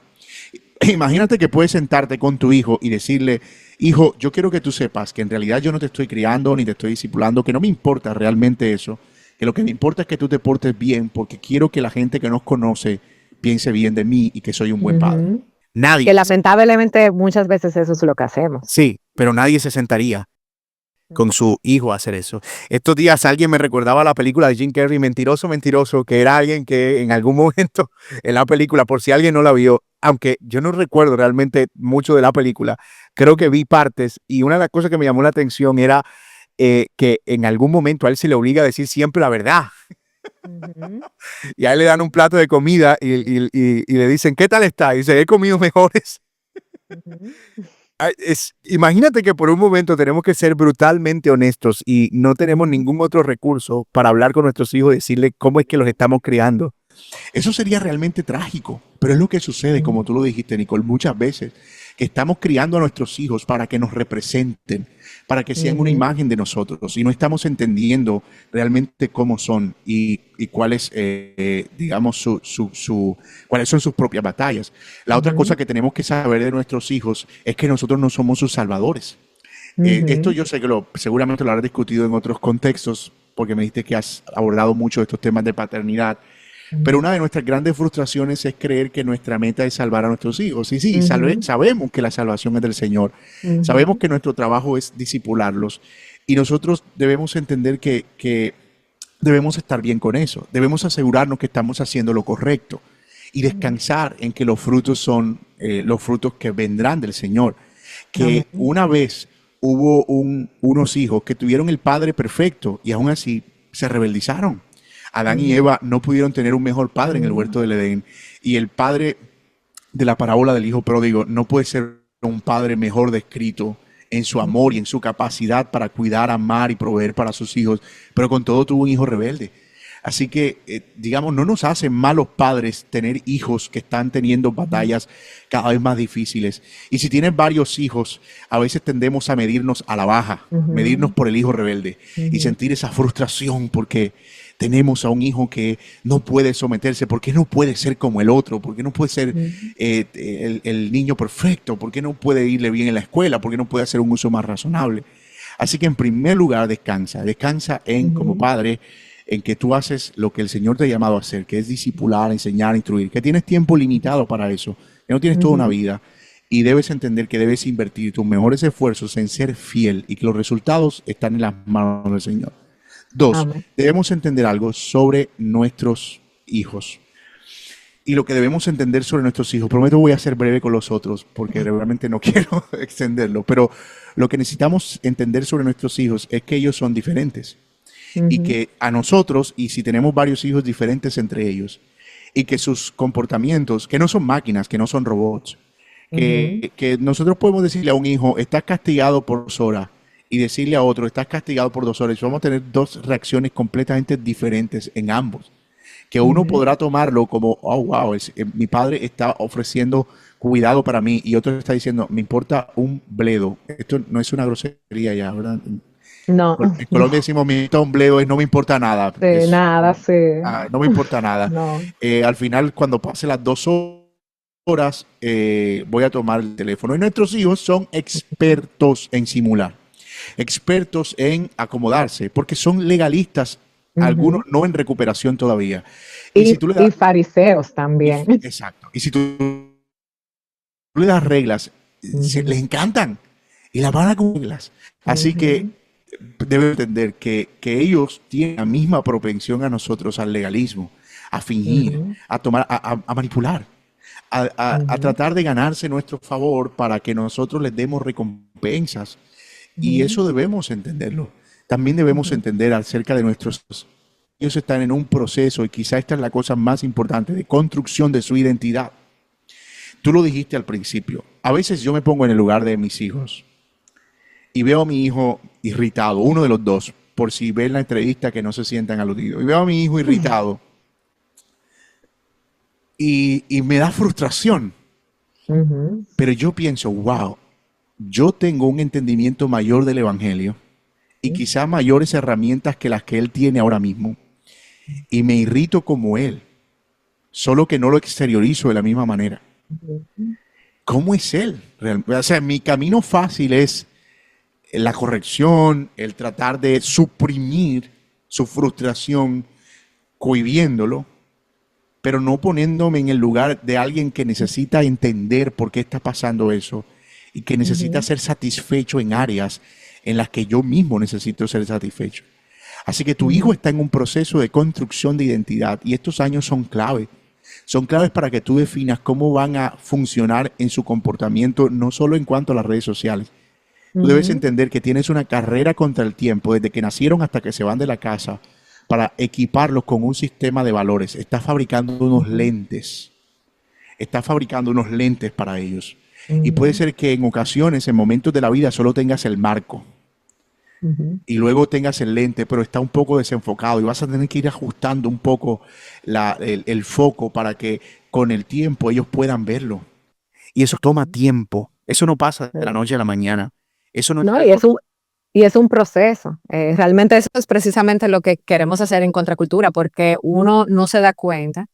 Imagínate que puedes sentarte con tu hijo y decirle, hijo, yo quiero que tú sepas que en realidad yo no te estoy criando ni te estoy discipulando, que no me importa realmente eso, que lo que me importa es que tú te portes bien porque quiero que la gente que nos conoce piense bien de mí y que soy un buen padre. ujú. Nadie. Que lamentablemente muchas veces eso es lo que hacemos. Sí, pero nadie se sentaría. con su hijo hacer eso. Estos días alguien me recordaba la película de Jim Carrey, Mentiroso, Mentiroso, que era alguien que en algún momento en la película, por si alguien no la vio, aunque yo no recuerdo realmente mucho de la película, creo que vi partes y una de las cosas que me llamó la atención era que en algún momento a él se le obliga a decir siempre la verdad. Ujú, Y a él le dan un plato de comida y le dicen, ¿qué tal está? Y dice, he comido mejores. ujú, Imagínate que por un momento tenemos que ser brutalmente honestos y no tenemos ujú, ningún otro recurso para hablar con nuestros hijos y decirles cómo es que los estamos criando. Eso sería realmente trágico, pero es lo que sucede, ujú, como tú lo dijiste, Nicole, muchas veces, que estamos criando a nuestros hijos para que nos representen, para que sean una ujú, imagen de nosotros, y no estamos entendiendo realmente cómo son y cuáles, digamos, cuáles son sus propias batallas. La otra cosa ujú, que tenemos que saber de nuestros hijos es que nosotros no somos sus salvadores. Esto ujú, yo sé que seguramente lo habrás discutido en otros contextos, porque me dijiste que has abordado mucho estos temas de paternidad. Pero ujú, una de nuestras grandes frustraciones es creer que nuestra meta es salvar a nuestros hijos. Y sí, ujú, sabemos que la salvación es del Señor. Sabemos ujú, que nuestro trabajo es disipularlos. Y nosotros debemos entender que debemos estar bien con eso. Debemos asegurarnos que estamos haciendo lo correcto y ujú. descansar en que los frutos son los frutos que vendrán del Señor. Que Amén. una vez hubo unos hijos que tuvieron el Padre perfecto y aún así se rebeldizaron. Adán y Ujú, Eva no pudieron tener un mejor padre en el ujú, huerto del Edén. Y el padre de la parábola del hijo pródigo no puede ser un padre mejor descrito en su amor y ujú, en su capacidad para cuidar, amar y proveer para sus hijos, pero con todo tuvo un hijo rebelde. Así que, digamos, no nos hacen malos padres tener hijos que están teniendo ujú, batallas cada vez más difíciles. Y si tienes varios hijos, a veces tendemos a medirnos a la baja, medirnos ujú, por el hijo rebelde y ujú, sentir esa frustración porque tenemos a un hijo que no puede someterse, porque no puede ser como el otro, porque no puede ser ujú, el niño perfecto, porque no puede irle bien en la escuela, porque no puede hacer un uso más razonable. Así que en primer lugar descansa en como ujú, padre en que tú haces lo que el Señor te ha llamado a hacer, que es discipular, enseñar, instruir, que tienes tiempo limitado para eso, que no tienes toda una ujú, vida y debes entender que debes invertir tus mejores esfuerzos en ser fiel y que los resultados están en las manos del Señor. Dos, amén. debemos entender algo sobre nuestros hijos. Y lo que debemos entender sobre nuestros hijos, prometo voy a ser breve con los otros porque realmente no quiero extenderlo, pero lo que necesitamos entender sobre nuestros hijos es que ellos son diferentes y Ujú, que a nosotros, y si tenemos varios hijos diferentes entre ellos, y que sus comportamientos, que no son máquinas, que no son robots, ujú, que nosotros podemos decirle a un hijo, estás castigado por 2 horas, y decirle a otro, estás castigado por 2 horas, y vamos a tener dos reacciones completamente diferentes en ambos. Que uno ujú. podrá tomarlo como, oh, wow, mi padre está ofreciendo cuidado para mí, y otro está diciendo, me importa un bledo. Esto no es una grosería ya, ¿verdad? No, En Colombia no, decimos, me importa un bledo, es no me importa nada. sé nada, sé. No me importa nada. No. Al final, cuando pase las 2 horas, voy a tomar el teléfono. Y nuestros hijos son expertos en simular, expertos en acomodarse, porque son legalistas, algunos Ujú. no en recuperación todavía. Y si tú le das, Y fariseos también. exacto, y si tú le das reglas, les Ujú, encantan y las van a cumplir reglas. Así que ujú, debe entender que ellos tienen la misma propensión a nosotros al legalismo, a fingir, ujú, a tomar, a manipular, a ujú, tratar de ganarse nuestro favor para que nosotros les demos recompensas. Y ujú, eso debemos entenderlo. También debemos ujú, entender acerca de nuestros hijos. Ellos están en un proceso y quizá esta es la cosa más importante de construcción de su identidad. Tú lo dijiste al principio. A veces yo me pongo en el lugar de mis hijos y veo a mi hijo irritado, uno de los dos, por si ven la entrevista que no se sientan aludidos. Y veo a mi hijo irritado y me da frustración. ujú, Pero yo pienso, wow, yo tengo un entendimiento mayor del Evangelio y quizá mayores herramientas que las que él tiene ahora mismo. Y me irrito como él, solo que no lo exteriorizo de la misma manera. ujú, ¿Cómo es él? O sea, mi camino fácil es la corrección, el tratar de suprimir su frustración, cohibiéndolo, pero no poniéndome en el lugar de alguien que necesita entender por qué está pasando eso y que necesita ujú, ser satisfecho en áreas en las que yo mismo necesito ser satisfecho. Así que tu hijo está en un proceso de construcción de identidad y estos años son clave. Son claves para que tú definas cómo van a funcionar en su comportamiento, no solo en cuanto a las redes sociales. Tú debes Ujú. entender que tienes una carrera contra el tiempo, desde que nacieron hasta que se van de la casa, para equiparlos con un sistema de valores. Estás fabricando unos lentes para ellos. Y puede Ujú. ser que en ocasiones, en momentos de la vida, solo tengas el marco Ujú. y luego tengas el lente, pero está un poco desenfocado y vas a tener que ir ajustando un poco el foco para que con el tiempo ellos puedan verlo. Y eso toma tiempo. Eso no pasa de la Sí. noche a la mañana. Eso no es No, algo. y es un proceso. Realmente eso es precisamente lo que queremos hacer en Contracultura, porque uno no se da cuenta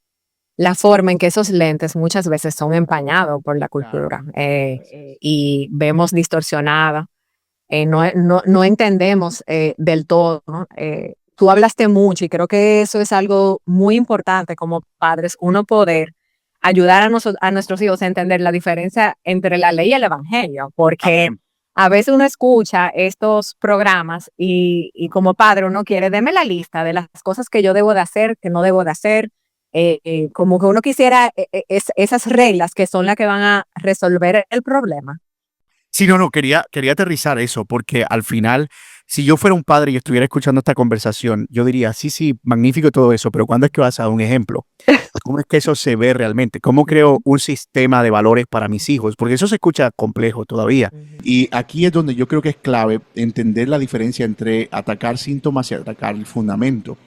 la forma en que esos lentes muchas veces son empañados por la Claro. cultura, y vemos distorsionada, no entendemos del todo, ¿no? Tú hablaste mucho y creo que eso es algo muy importante como padres, uno poder ayudar a nuestros hijos a entender la diferencia entre la ley y el evangelio, porque Amén. a veces uno escucha estos programas y como padre uno quiere, deme la lista de las cosas que yo debo de hacer, que no debo de hacer, como que uno quisiera esas reglas que son las que van a resolver el problema. Sí, no, quería aterrizar eso, porque al final, si yo fuera un padre y estuviera escuchando esta conversación, yo diría, sí, magnífico todo eso, pero ¿cuándo es que vas a dar un ejemplo? ¿Cómo es que eso se ve realmente? ¿Cómo creo un sistema de valores para mis hijos? Porque eso se escucha complejo todavía. Ujú. Y aquí es donde yo creo que es clave entender la diferencia entre atacar síntomas y atacar el fundamento.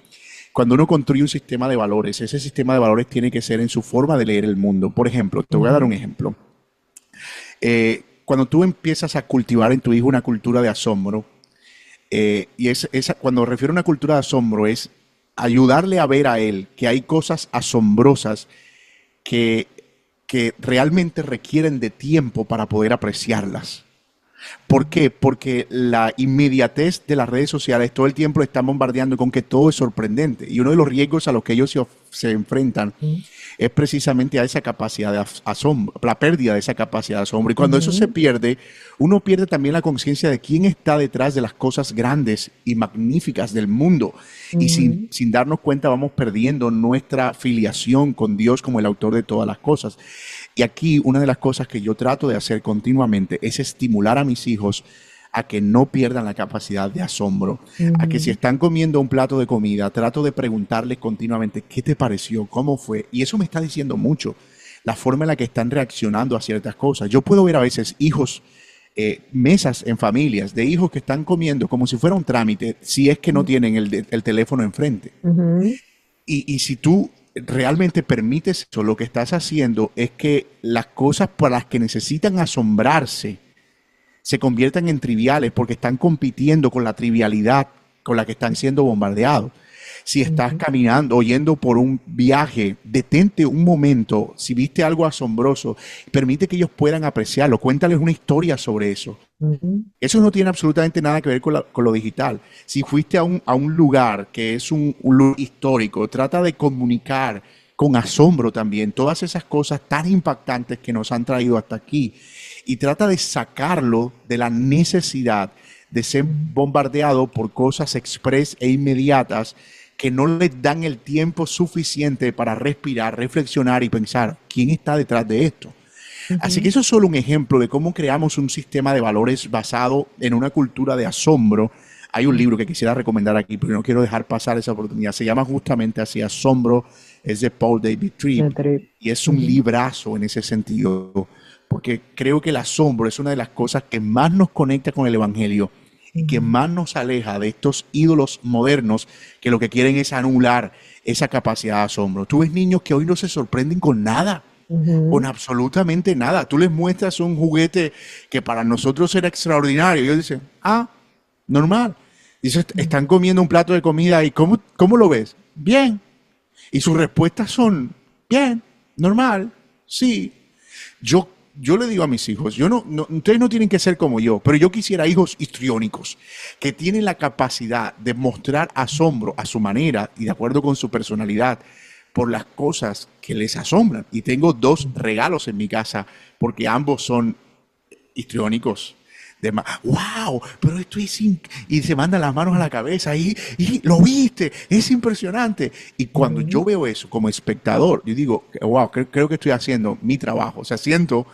Cuando uno construye un sistema de valores, ese sistema de valores tiene que ser en su forma de leer el mundo. Por ejemplo, te voy a dar un Ujú. ejemplo. Cuando tú empiezas a cultivar en tu hijo una cultura de asombro, cuando refiero a una cultura de asombro es ayudarle a ver a él que hay cosas asombrosas que, que realmente requieren de tiempo para poder apreciarlas. ¿Por qué? Porque la inmediatez de las redes sociales todo el tiempo están bombardeando con que todo es sorprendente. Y uno de los riesgos a los que ellos se enfrentan Ujú. es precisamente a esa capacidad de asombro, la pérdida de esa capacidad de asombro. Y cuando eso se Ujú. pierde, uno pierde también la conciencia de quién está detrás de las cosas grandes y magníficas del mundo. Y Ujú. sin darnos cuenta vamos perdiendo nuestra filiación con Dios como el autor de todas las cosas. Y aquí una de las cosas que yo trato de hacer continuamente es estimular a mis hijos a que no pierdan la capacidad de asombro, a que si Ujú. están comiendo un plato de comida, trato de preguntarles continuamente qué te pareció, cómo fue, y eso me está diciendo mucho, la forma en la que están reaccionando a ciertas cosas. Yo puedo ver a veces hijos, mesas en familias de hijos que están comiendo como si fuera un trámite, si es que no tienen el teléfono enfrente. Ujú. Y si tú realmente permites eso, lo que estás haciendo es que las cosas por las que necesitan asombrarse se conviertan en triviales porque están compitiendo con la trivialidad con la que están siendo bombardeados. Si estás Ujú. caminando o yendo por un viaje, detente un momento. Si viste algo asombroso, permite que ellos puedan apreciarlo. Cuéntales una historia sobre eso. Ujú. Eso no tiene absolutamente nada que ver con lo digital. Si fuiste a un lugar que es un lugar histórico, trata de comunicar con asombro también todas esas cosas tan impactantes que nos han traído hasta aquí y trata de sacarlo de la necesidad de ser bombardeado por cosas express e inmediatas que no les dan el tiempo suficiente para respirar, reflexionar y pensar quién está detrás de esto. Así que Ujú. eso es solo un ejemplo de cómo creamos un sistema de valores basado en una cultura de asombro. Hay un libro que quisiera recomendar aquí, pero no quiero dejar pasar esa oportunidad. Se llama justamente así, Asombro, es de Paul David Tripp, De trip. y es un Ujú. librazo en ese sentido, porque creo que el asombro es una de las cosas que más nos conecta con el Evangelio y que Ujú. más nos aleja de estos ídolos modernos que lo que quieren es anular esa capacidad de asombro. Tú ves niños que hoy no se sorprenden con nada, con Ujú. absolutamente nada. Tú les muestras un juguete que para nosotros era extraordinario. Y ellos dicen, normal. Dice, están comiendo un plato de comida y ¿cómo lo ves? Bien. Y sus respuestas son, bien, normal, sí. Yo, yo le digo a mis hijos, ustedes no tienen que ser como yo, pero yo quisiera hijos histriónicos, que tienen la capacidad de mostrar asombro a su manera y de acuerdo con su personalidad por las cosas que les asombran. Y tengo dos regalos en mi casa porque ambos son histriónicos. wow, pero esto y se mandan las manos a la cabeza y lo viste, es impresionante. Y cuando yo veo eso como espectador, yo digo, wow, creo que estoy haciendo mi trabajo, o sea, siento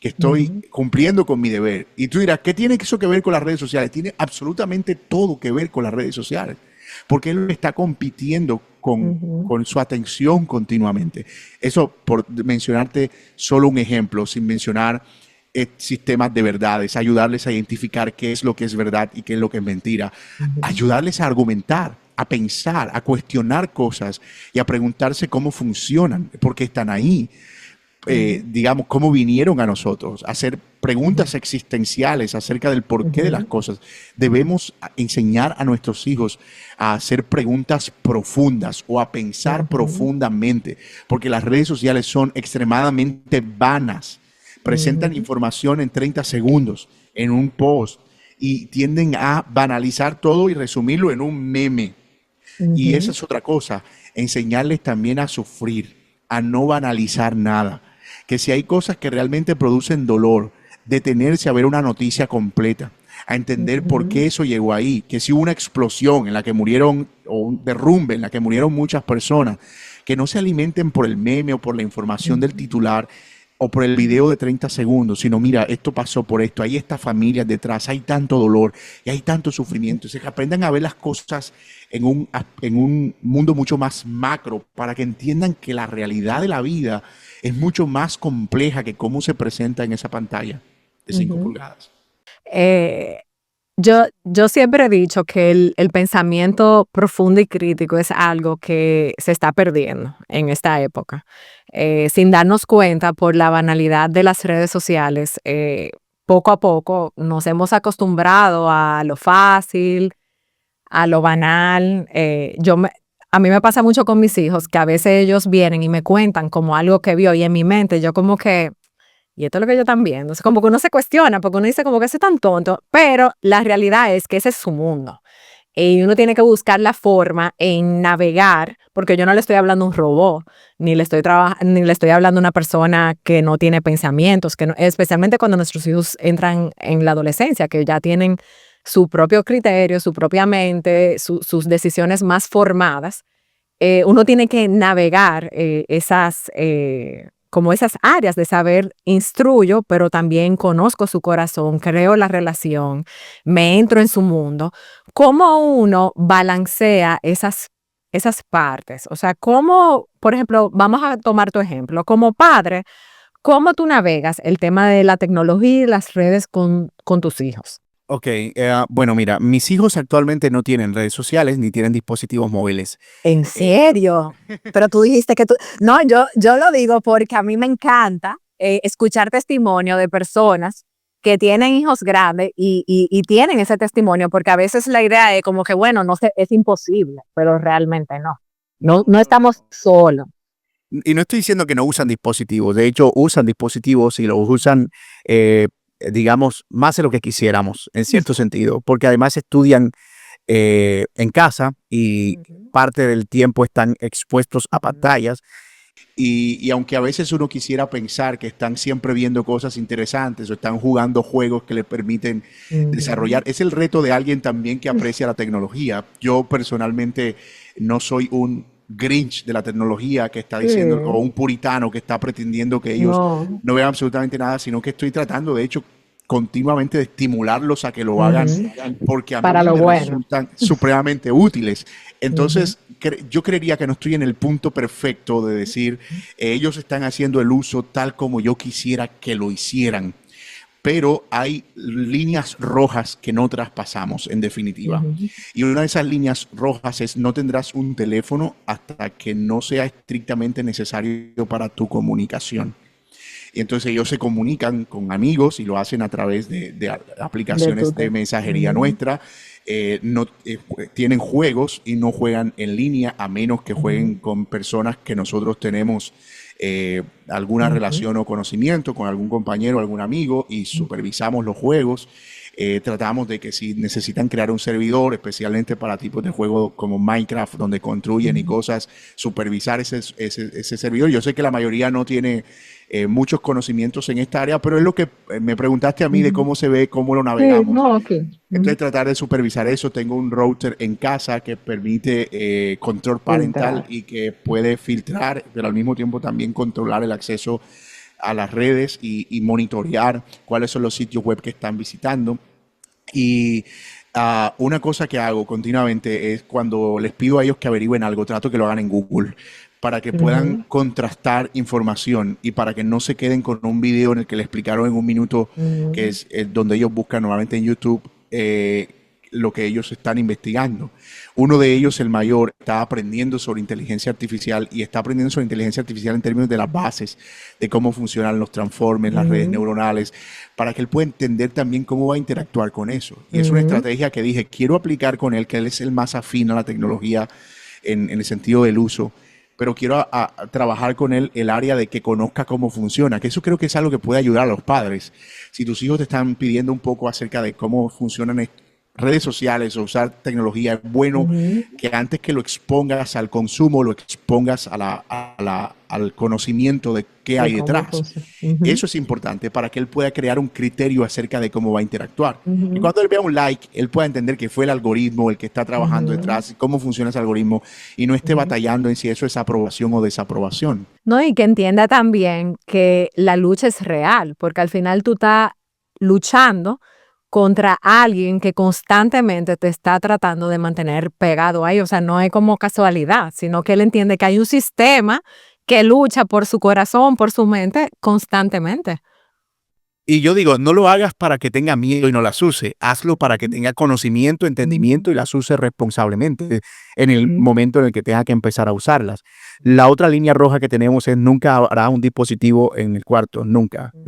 que estoy Ujú, cumpliendo con mi deber. Y tú dirás, ¿qué tiene eso que ver con las redes sociales? Tiene absolutamente todo que ver con las redes sociales, porque él está compitiendo ujú, con su atención continuamente. Eso por mencionarte solo un ejemplo, sin mencionar sistemas de verdades, ayudarles a identificar qué es lo que es verdad y qué es lo que es mentira, ujú, ayudarles a argumentar, a pensar, a cuestionar cosas y a preguntarse cómo funcionan, por qué están ahí, ujú, digamos, cómo vinieron a nosotros, hacer ujú, preguntas existenciales acerca del porqué de las ujú, cosas. Debemos enseñar a nuestros hijos a hacer preguntas profundas o a pensar ujú, profundamente, porque las redes sociales son extremadamente vanas. Presentan ujú, información en 30 segundos, en un post, y tienden a banalizar todo y resumirlo en un meme. Y esa ujú, es otra cosa, enseñarles también a sufrir, a no banalizar nada. Que si hay cosas que realmente producen dolor, detenerse a ver una noticia completa, a entender por ujú, qué eso llegó ahí, que si hubo una explosión en la que murieron, o un derrumbe en la que murieron muchas personas, que no se alimenten por el meme o por la información del ujú, titular o por el video de 30 segundos, sino mira, esto pasó por esto, hay estas familias detrás, hay tanto dolor y hay tanto sufrimiento. O sea, que aprendan a ver las cosas en un mundo mucho más macro para que entiendan que la realidad de la vida es mucho más compleja que cómo se presenta en esa pantalla de 5 ujú. pulgadas. Eh, yo siempre he dicho que el pensamiento profundo y crítico es algo que se está perdiendo en esta época. Sin darnos cuenta por la banalidad de las redes sociales, poco a poco nos hemos acostumbrado a lo fácil, a lo banal. A mí me pasa mucho con mis hijos que a veces ellos vienen y me cuentan como algo que vio y en mi mente yo como que y esto es lo que ellos están viendo. Es como que uno se cuestiona, porque uno dice como que ese es tan tonto, pero la realidad es que ese es su mundo. Y uno tiene que buscar la forma en navegar, porque yo no le estoy hablando a un robot, ni le estoy hablando a una persona que no tiene pensamientos, especialmente cuando nuestros hijos entran en la adolescencia, que ya tienen su propio criterio, su propia mente, sus decisiones más formadas. Uno tiene que navegar como esas áreas de saber, instruyo, pero también conozco su corazón, creo la relación, me entro en su mundo. ¿Cómo uno balancea esas partes? O sea, ¿cómo, por ejemplo, vamos a tomar tu ejemplo, como padre, cómo tú navegas el tema de la tecnología y las redes con tus hijos? Ok, bueno, mira, mis hijos actualmente no tienen redes sociales ni tienen dispositivos móviles. ¿En Eh, serio? Pero tú dijiste que tú... No, yo lo digo porque a mí me encanta escuchar testimonio de personas que tienen hijos grandes y tienen ese testimonio, porque a veces la idea es como que, bueno, no sé, es imposible, pero realmente no. no, No no, estamos no. solos. Y no estoy diciendo que no usan dispositivos, de hecho usan dispositivos y los usan, eh, digamos, más de lo que quisiéramos, en cierto sentido, porque además estudian en casa y Ujú, parte del tiempo están expuestos a ujú, pantallas. Y aunque a veces uno quisiera pensar que están siempre viendo cosas interesantes o están jugando juegos que les permiten ujú, desarrollar, es el reto de alguien también que aprecia la tecnología. Yo personalmente no soy un Grinch de la tecnología que está diciendo, o sí, un puritano que está pretendiendo que ellos no, no vean absolutamente nada, sino que estoy tratando, de hecho, continuamente de estimularlos a que lo hagan ujú, porque a para mí lo me bueno. resultan supremamente útiles. Ujú, Entonces, yo creería que no estoy en el punto perfecto de decir, ellos están haciendo el uso tal como yo quisiera que lo hicieran, pero hay líneas rojas que no traspasamos, en definitiva. ujú, Y una de esas líneas rojas es no tendrás un teléfono hasta que no sea estrictamente necesario para tu comunicación. Y entonces ellos se comunican con amigos y lo hacen a través de de tu aplicaciones de te mensajería ujú, nuestra. No, tienen juegos y no juegan en línea a menos que jueguen ujú, con personas que nosotros tenemos alguna ujú, relación o conocimiento con algún compañero, algún amigo y supervisamos los juegos. Tratamos de que si necesitan crear un servidor, especialmente para tipos de juegos como Minecraft, donde construyen y cosas, supervisar ese servidor. Yo sé que la mayoría no tiene muchos conocimientos en esta área, pero es lo que me preguntaste a mí de cómo se ve, cómo lo Sí, navegamos. no, ok. Entonces tratar de supervisar eso. Tengo un router en casa que permite control parental Filtrar. y que puede filtrar, pero al mismo tiempo también controlar el acceso a las redes y monitorear cuáles son los sitios web que están visitando. Y una cosa que hago continuamente es cuando les pido a ellos que averigüen algo, trato que lo hagan en Google para que puedan Ujú, contrastar información y para que no se queden con un video en el que le explicaron en un minuto, que ujú, es donde ellos buscan normalmente en YouTube lo que ellos están investigando. Uno de ellos, el mayor, está aprendiendo sobre inteligencia artificial y está aprendiendo sobre inteligencia artificial en términos de las bases, de cómo funcionan los transformers, las redes ujú, neuronales, para que él pueda entender también cómo va a interactuar con eso. Y es una ujú, estrategia que dije, quiero aplicar con él, que él es el más afín a la tecnología en el sentido del uso, pero quiero a trabajar con él el área de que conozca cómo funciona, que eso creo que es algo que puede ayudar a los padres. Si tus hijos te están pidiendo un poco acerca de cómo funcionan redes sociales o usar tecnología, es bueno ujú. que antes que lo expongas al consumo, lo expongas al conocimiento de qué De hay cómo detrás. funciona. Ujú, Eso es importante para que él pueda crear un criterio acerca de cómo va a interactuar. Y ujú, cuando él vea un like, él pueda entender que fue el algoritmo el que está trabajando ujú, detrás, cómo funciona ese algoritmo y no esté ujú. batallando en si eso es aprobación o desaprobación. No, y que entienda también que la lucha es real, porque al final tú estás luchando contra alguien que constantemente te está tratando de mantener pegado ahí. O sea, no es como casualidad, sino que él entiende que hay un sistema que lucha por su corazón, por su mente, constantemente. Y yo digo, no lo hagas para que tenga miedo y no las use, hazlo para que tenga conocimiento, Ujú, entendimiento y las use responsablemente en el ujú, momento en el que tenga que empezar a usarlas. La otra línea roja que tenemos es nunca habrá un dispositivo en el cuarto, nunca, ujú,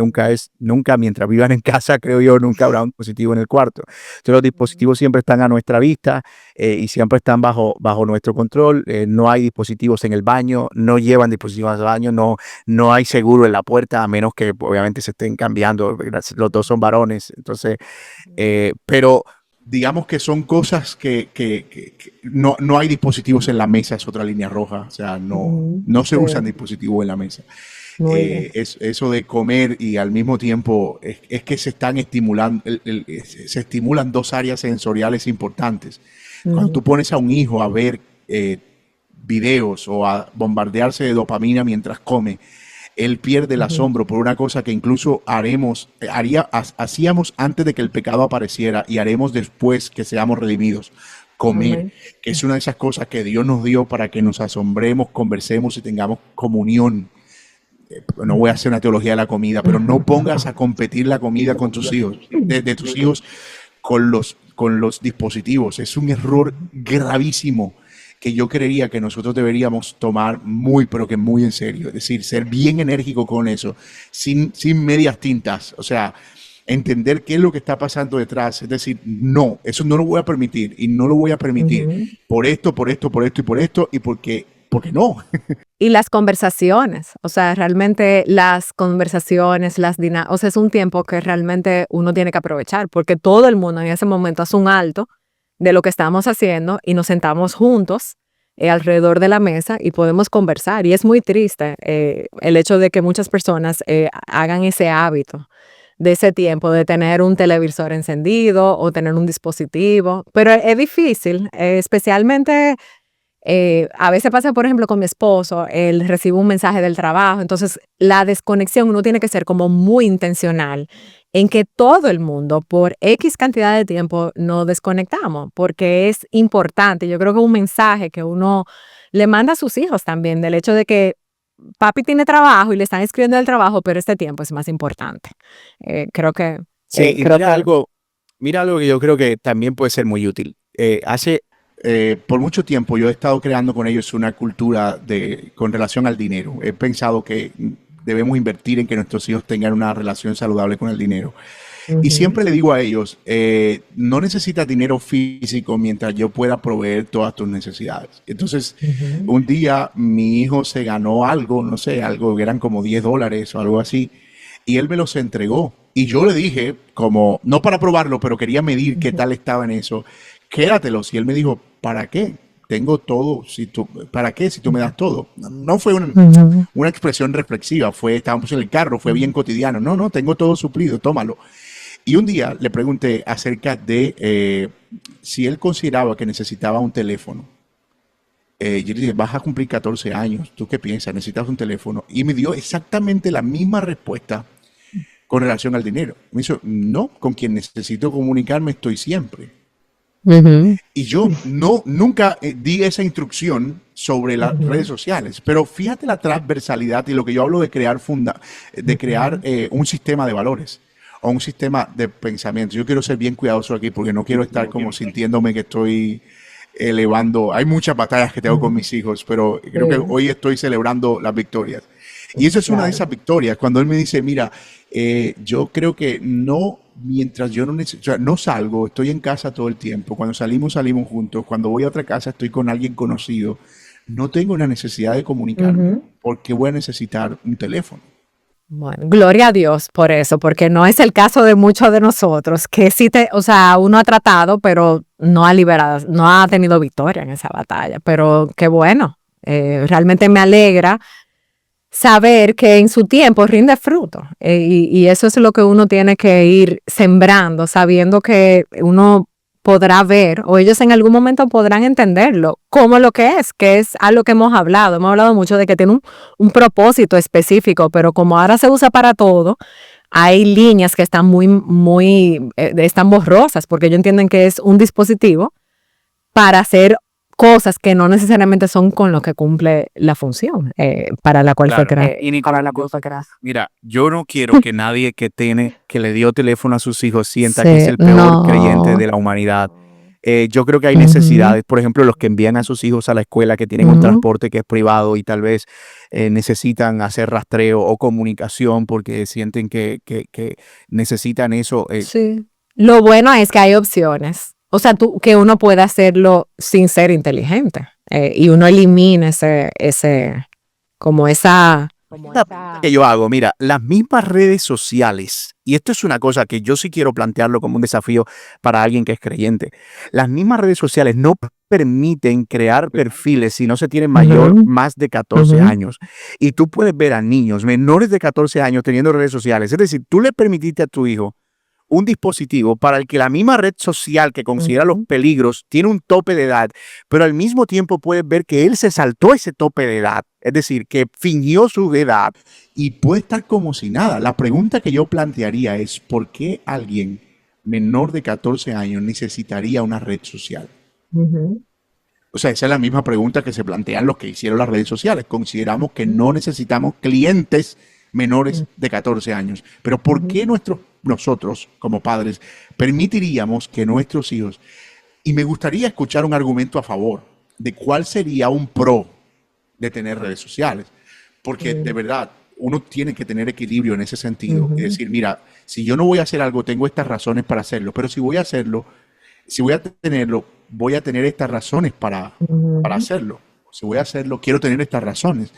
nunca mientras vivan en casa, creo yo, nunca habrá un dispositivo en el cuarto. Entonces los ujú, dispositivos siempre están a nuestra vista y siempre están bajo nuestro control. No hay dispositivos en el baño, no llevan dispositivos al baño, no hay seguro en la puerta, a menos que obviamente se estén cambiando. Los dos son varones, entonces, pero digamos que son cosas que no hay dispositivos en la mesa, es otra línea roja, o sea, ujú. no se Sí, usan dispositivos en la mesa. muy bien. Eso de comer y al mismo tiempo es que se están estimulando, se estimulan dos áreas sensoriales importantes. Cuando tú Ujú, pones a un hijo a ver videos o a bombardearse de dopamina mientras come, él pierde el ujú, asombro por una cosa que incluso hacíamos antes de que el pecado apareciera y haremos después que seamos redimidos. Comer, amén. que es una de esas cosas que Dios nos dio para que nos asombremos, conversemos y tengamos comunión. No voy a hacer una teología de la comida, pero no pongas a competir la comida con tus hijos, de tus hijos con los dispositivos. Es un error gravísimo que yo creería que nosotros deberíamos tomar muy, pero que muy en serio. Es decir, ser bien enérgico con eso, sin medias tintas. O sea, entender qué es lo que está pasando detrás. Es decir, no, eso no lo voy a permitir y no lo voy a permitir Ujú, por esto, por esto, por esto y por esto y porque no. Y las conversaciones, o sea, realmente las conversaciones, o sea, es un tiempo que realmente uno tiene que aprovechar, porque todo el mundo en ese momento hace un alto de lo que estamos haciendo y nos sentamos juntos alrededor de la mesa y podemos conversar. Y es muy triste el hecho de que muchas personas hagan ese hábito de ese tiempo, de tener un televisor encendido o tener un dispositivo, pero es difícil, especialmente a veces pasa, por ejemplo, con mi esposo, él recibe un mensaje del trabajo, entonces la desconexión uno tiene que ser como muy intencional en que todo el mundo por X cantidad de tiempo nos desconectamos, porque es importante. Yo creo que un mensaje que uno le manda a sus hijos también del hecho de que papi tiene trabajo y le están escribiendo del trabajo, pero este tiempo es más importante. Creo que, Sí, y creo que mira algo que yo creo que también puede ser muy útil. Por mucho tiempo yo he estado creando con ellos una cultura con relación al dinero. He pensado que debemos invertir en que nuestros hijos tengan una relación saludable con el dinero. Y ujú, siempre le digo a ellos, no necesitas dinero físico mientras yo pueda proveer todas tus necesidades. Entonces, ujú, un día mi hijo se ganó algo, no sé, algo que eran como $10 o algo así, y él me los entregó. Y yo le dije, como, no para probarlo, pero quería medir qué tal estaba en eso, quédatelos. Y él me dijo, ¿para qué? Tengo todo, ¿para qué si tú me das todo? No fue una expresión reflexiva, estábamos en el carro, fue bien cotidiano. No, tengo todo suplido, tómalo. Y un día le pregunté acerca de si él consideraba que necesitaba un teléfono. Yo le dije, vas a cumplir 14 años, ¿tú qué piensas? ¿Necesitas un teléfono? Y me dio exactamente la misma respuesta con relación al dinero. Me dijo, no, con quien necesito comunicarme estoy siempre. Y yo nunca di esa instrucción sobre las redes sociales, pero fíjate la transversalidad y lo que yo hablo de crear un sistema de valores o un sistema de pensamiento. Yo quiero ser bien cuidadoso aquí porque no quiero estar como sintiéndome que estoy elevando. Hay muchas batallas que tengo con mis hijos, pero creo que hoy estoy celebrando las victorias. Y eso es una de esas victorias, cuando él me dice, mira, yo creo que no, mientras yo no salgo, estoy en casa todo el tiempo, cuando salimos juntos, cuando voy a otra casa estoy con alguien conocido, no tengo la necesidad de comunicarme, porque voy a necesitar un teléfono. Bueno, gloria a Dios por eso, porque no es el caso de muchos de nosotros, que sí uno ha tratado, pero no ha tenido victoria en esa batalla. Pero qué bueno, realmente me alegra saber que en su tiempo rinde fruto. Y eso es lo que uno tiene que ir sembrando, sabiendo que uno podrá ver, o ellos en algún momento podrán entenderlo, como lo que es algo que hemos hablado. Hemos hablado mucho de que tiene un propósito específico, pero como ahora se usa para todo, hay líneas que están están borrosas, porque ellos entienden que es un dispositivo para hacer cosas que no necesariamente son con lo que cumple la función para la cual fue creada. Mira, yo no quiero que nadie que le dio teléfono a sus hijos sienta que es el peor creyente de la humanidad. Yo creo que hay necesidades, por ejemplo, los que envían a sus hijos a la escuela que tienen un transporte que es privado y tal vez necesitan hacer rastreo o comunicación porque sienten que necesitan eso. Sí. Lo bueno es que hay opciones. O sea, que uno pueda hacerlo sin ser inteligente y uno elimine que yo hago, mira, las mismas redes sociales, y esto es una cosa que yo sí quiero plantearlo como un desafío para alguien que es creyente, las mismas redes sociales no permiten crear perfiles si no se tiene más de 14 años. Y tú puedes ver a niños menores de 14 años teniendo redes sociales. Es decir, tú le permitiste a tu hijo un dispositivo para el que la misma red social que considera los peligros tiene un tope de edad, pero al mismo tiempo puedes ver que él se saltó ese tope de edad, es decir, que fingió su edad y puede estar como si nada. La pregunta que yo plantearía es, ¿por qué alguien menor de 14 años necesitaría una red social? O sea, esa es la misma pregunta que se plantean los que hicieron las redes sociales. Consideramos que no necesitamos clientes menores de 14 años. Pero ¿por qué nosotros, como padres, permitiríamos que nuestros hijos... Y me gustaría escuchar un argumento a favor de cuál sería un pro de tener redes sociales. Porque de verdad, uno tiene que tener equilibrio en ese sentido. Es decir, mira, si yo no voy a hacer algo, tengo estas razones para hacerlo. Pero si voy a hacerlo, si voy a tenerlo, voy a tener estas razones para hacerlo. Si voy a hacerlo, quiero tener estas razones.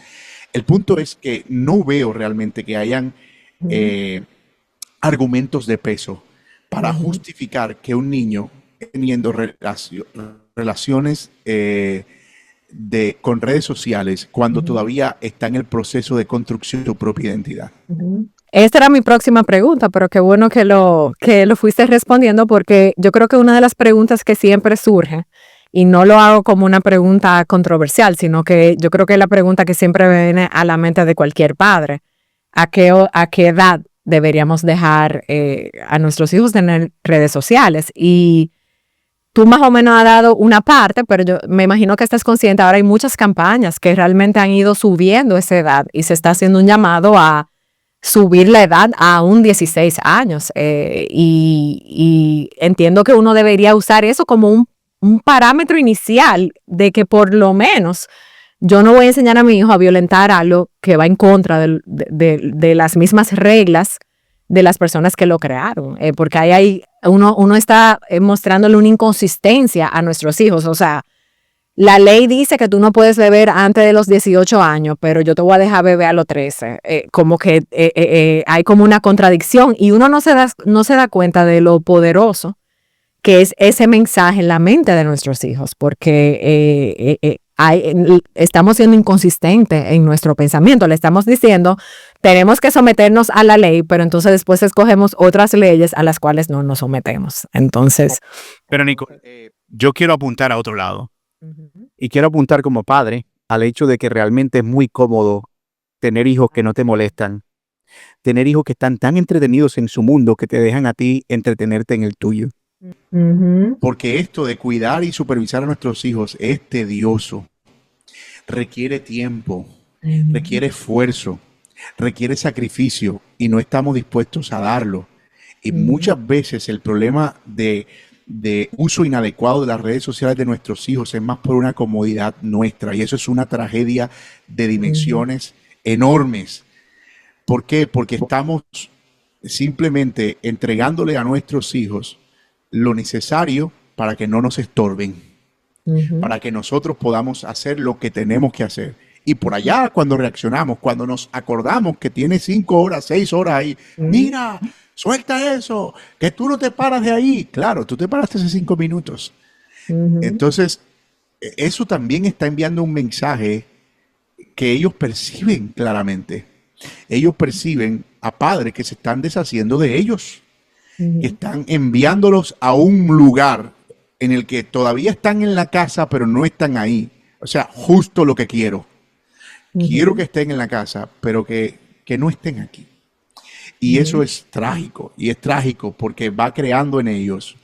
El punto es que no veo realmente que hayan argumentos de peso para justificar que un niño teniendo relaciones con redes sociales cuando todavía está en el proceso de construcción de su propia identidad. Esta era mi próxima pregunta, pero qué bueno que lo fuiste respondiendo, porque yo creo que una de las preguntas que siempre surge, y no lo hago como una pregunta controversial, sino que yo creo que es la pregunta que siempre viene a la mente de cualquier padre. ¿A qué edad deberíamos dejar a nuestros hijos tener redes sociales? Y tú más o menos has dado una parte, pero yo me imagino que estás consciente. Ahora hay muchas campañas que realmente han ido subiendo esa edad y se está haciendo un llamado a subir la edad a un 16 años. Y entiendo que uno debería usar eso como un parámetro inicial de que por lo menos yo no voy a enseñar a mi hijo a violentar algo que va en contra de las mismas reglas de las personas que lo crearon, porque ahí uno está mostrándole una inconsistencia a nuestros hijos. O sea, la ley dice que tú no puedes beber antes de los 18 años, pero yo te voy a dejar beber a los 13. Como que hay como una contradicción y uno no se da cuenta de lo poderoso que es ese mensaje en la mente de nuestros hijos, porque estamos siendo inconsistentes en nuestro pensamiento. Le estamos diciendo, tenemos que someternos a la ley, pero entonces después escogemos otras leyes a las cuales no nos sometemos. Entonces... Pero Nico, yo quiero apuntar a otro lado. Uh-huh. Y quiero apuntar como padre al hecho de que realmente es muy cómodo tener hijos que no te molestan, tener hijos que están tan entretenidos en su mundo que te dejan a ti entretenerte en el tuyo. Uh-huh. Porque esto de cuidar y supervisar a nuestros hijos es tedioso, requiere tiempo, requiere esfuerzo, requiere sacrificio y no estamos dispuestos a darlo. Y muchas veces el problema de uso inadecuado de las redes sociales de nuestros hijos es más por una comodidad nuestra y eso es una tragedia de dimensiones enormes. ¿Por qué? Porque estamos simplemente entregándole a nuestros hijos lo necesario para que no nos estorben, para que nosotros podamos hacer lo que tenemos que hacer. Y por allá cuando reaccionamos, cuando nos acordamos que tiene 5 horas, 6 horas ahí, mira, suelta eso, que tú no te paras de ahí. Claro, tú te paraste hace 5 minutos. Entonces, eso también está enviando un mensaje que ellos perciben claramente. Ellos perciben a padres que se están deshaciendo de ellos, que están enviándolos a un lugar en el que todavía están en la casa, pero no están ahí. O sea, justo lo que quiero. Quiero que estén en la casa, pero que no estén aquí. Y eso es trágico. Y es trágico porque va creando en ellos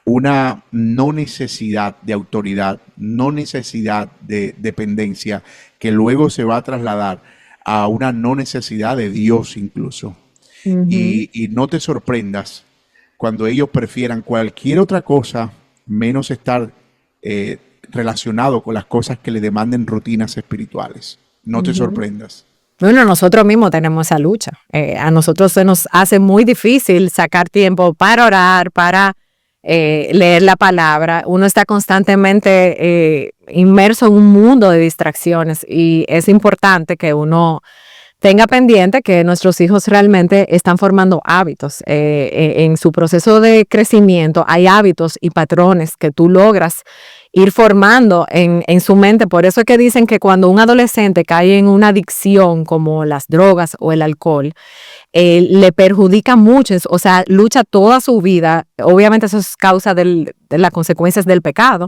una no necesidad de autoridad, no necesidad de dependencia, que luego se va a trasladar a una no necesidad de Dios incluso. Y no te sorprendas cuando ellos prefieran cualquier otra cosa menos estar relacionado con las cosas que le demanden rutinas espirituales. No te sorprendas. Bueno, nosotros mismos tenemos esa lucha. A nosotros se nos hace muy difícil sacar tiempo para orar, para leer la palabra. Uno está constantemente inmerso en un mundo de distracciones y es importante que uno tenga pendiente que nuestros hijos realmente están formando hábitos. En su proceso de crecimiento hay hábitos y patrones que tú logras ir formando en su mente. Por eso es que dicen que cuando un adolescente cae en una adicción como las drogas o el alcohol, le perjudica mucho, o sea, lucha toda su vida. Obviamente eso es causa de las consecuencias del pecado,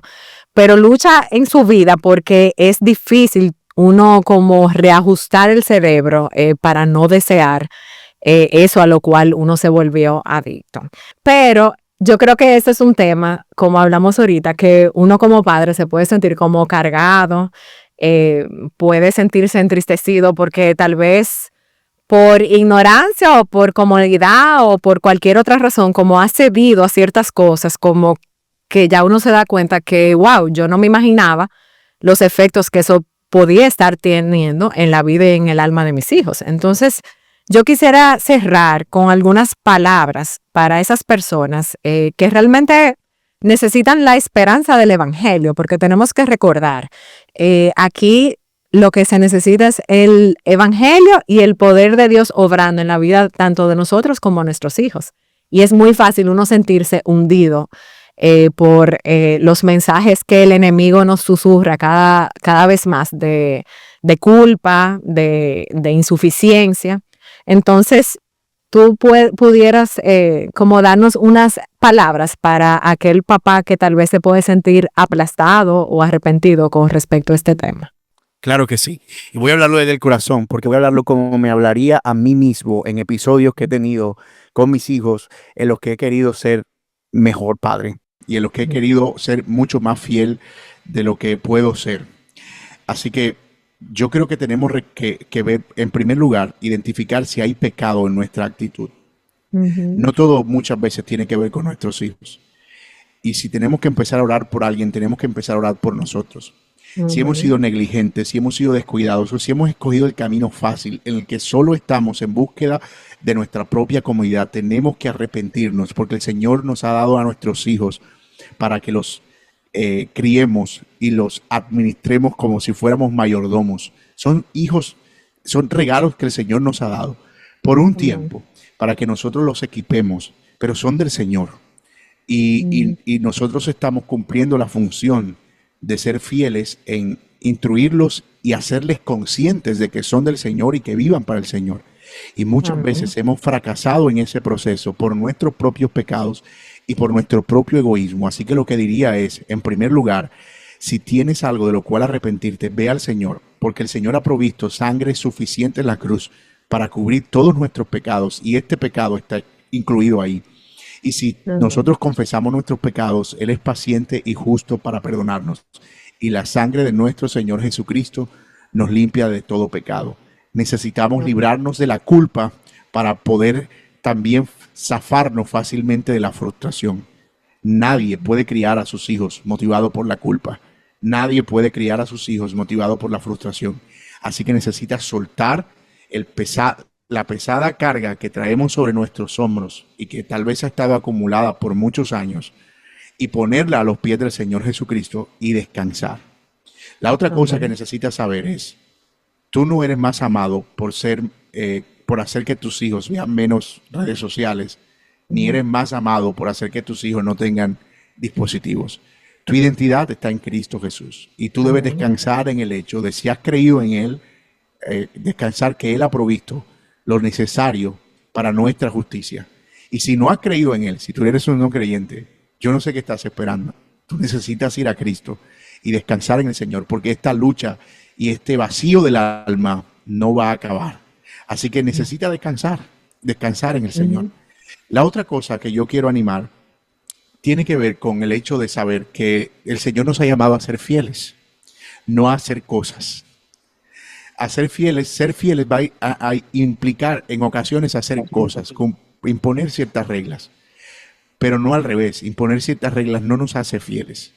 pero lucha en su vida porque es difícil uno como reajustar el cerebro para no desear eso a lo cual uno se volvió adicto. Pero yo creo que este es un tema, como hablamos ahorita, que uno como padre se puede sentir como cargado, puede sentirse entristecido porque tal vez por ignorancia o por comodidad o por cualquier otra razón, como ha cedido a ciertas cosas, como que ya uno se da cuenta que, wow, yo no me imaginaba los efectos que eso podía estar teniendo en la vida y en el alma de mis hijos. Entonces, yo quisiera cerrar con algunas palabras para esas personas que realmente necesitan la esperanza del evangelio, porque tenemos que recordar, aquí lo que se necesita es el evangelio y el poder de Dios obrando en la vida tanto de nosotros como de nuestros hijos. Y es muy fácil uno sentirse hundido por los mensajes que el enemigo nos susurra cada vez más de culpa, de insuficiencia. Entonces, tú pudieras como darnos unas palabras para aquel papá que tal vez se puede sentir aplastado o arrepentido con respecto a este tema. Claro que sí. Y voy a hablarlo desde el corazón, porque voy a hablarlo como me hablaría a mí mismo en episodios que he tenido con mis hijos, en los que he querido ser mejor padre y en los que he querido ser mucho más fiel de lo que puedo ser. Así que yo creo que tenemos que ver, en primer lugar, identificar si hay pecado en nuestra actitud. No todo muchas veces tiene que ver con nuestros hijos. Y si tenemos que empezar a orar por alguien, tenemos que empezar a orar por nosotros. Si hemos sido negligentes, si hemos sido descuidados o si hemos escogido el camino fácil en el que solo estamos en búsqueda de nuestra propia comodidad, tenemos que arrepentirnos porque el Señor nos ha dado a nuestros hijos para que los criemos y los administremos como si fuéramos mayordomos. Son hijos, son regalos que el Señor nos ha dado por un tiempo para que nosotros los equipemos, pero son del Señor. Y nosotros estamos cumpliendo la función de ser fieles en instruirlos y hacerles conscientes de que son del Señor y que vivan para el Señor. Y muchas veces hemos fracasado en ese proceso por nuestros propios pecados y por nuestro propio egoísmo. Así que lo que diría es, en primer lugar, si tienes algo de lo cual arrepentirte, ve al Señor, porque el Señor ha provisto sangre suficiente en la cruz para cubrir todos nuestros pecados, y este pecado está incluido ahí. Y si nosotros confesamos nuestros pecados, Él es paciente y justo para perdonarnos. Y la sangre de nuestro Señor Jesucristo nos limpia de todo pecado. Necesitamos librarnos de la culpa para poder también zafarnos fácilmente de la frustración. Nadie puede criar a sus hijos motivado por la culpa. Nadie puede criar a sus hijos motivado por la frustración. Así que necesitas soltar la pesada carga que traemos sobre nuestros hombros y que tal vez ha estado acumulada por muchos años, y ponerla a los pies del Señor Jesucristo y descansar. La otra cosa que necesitas saber es, tú no eres más amado por hacer que tus hijos vean menos redes sociales, ni eres más amado por hacer que tus hijos no tengan dispositivos. Tu identidad está en Cristo Jesús, y tú debes descansar en el hecho de, si has creído en Él, descansar que Él ha provisto lo necesario para nuestra justicia. Y si no has creído en Él, si tú eres un no creyente, yo no sé qué estás esperando. Tú necesitas ir a Cristo y descansar en el Señor, porque esta lucha y este vacío del alma no va a acabar. Así que necesitas descansar en el Señor. La otra cosa que yo quiero animar tiene que ver con el hecho de saber que el Señor nos ha llamado a ser fieles, no a hacer cosas. A ser fieles va a implicar en ocasiones hacer cosas, imponer ciertas reglas, pero no al revés. Imponer ciertas reglas no nos hace fieles.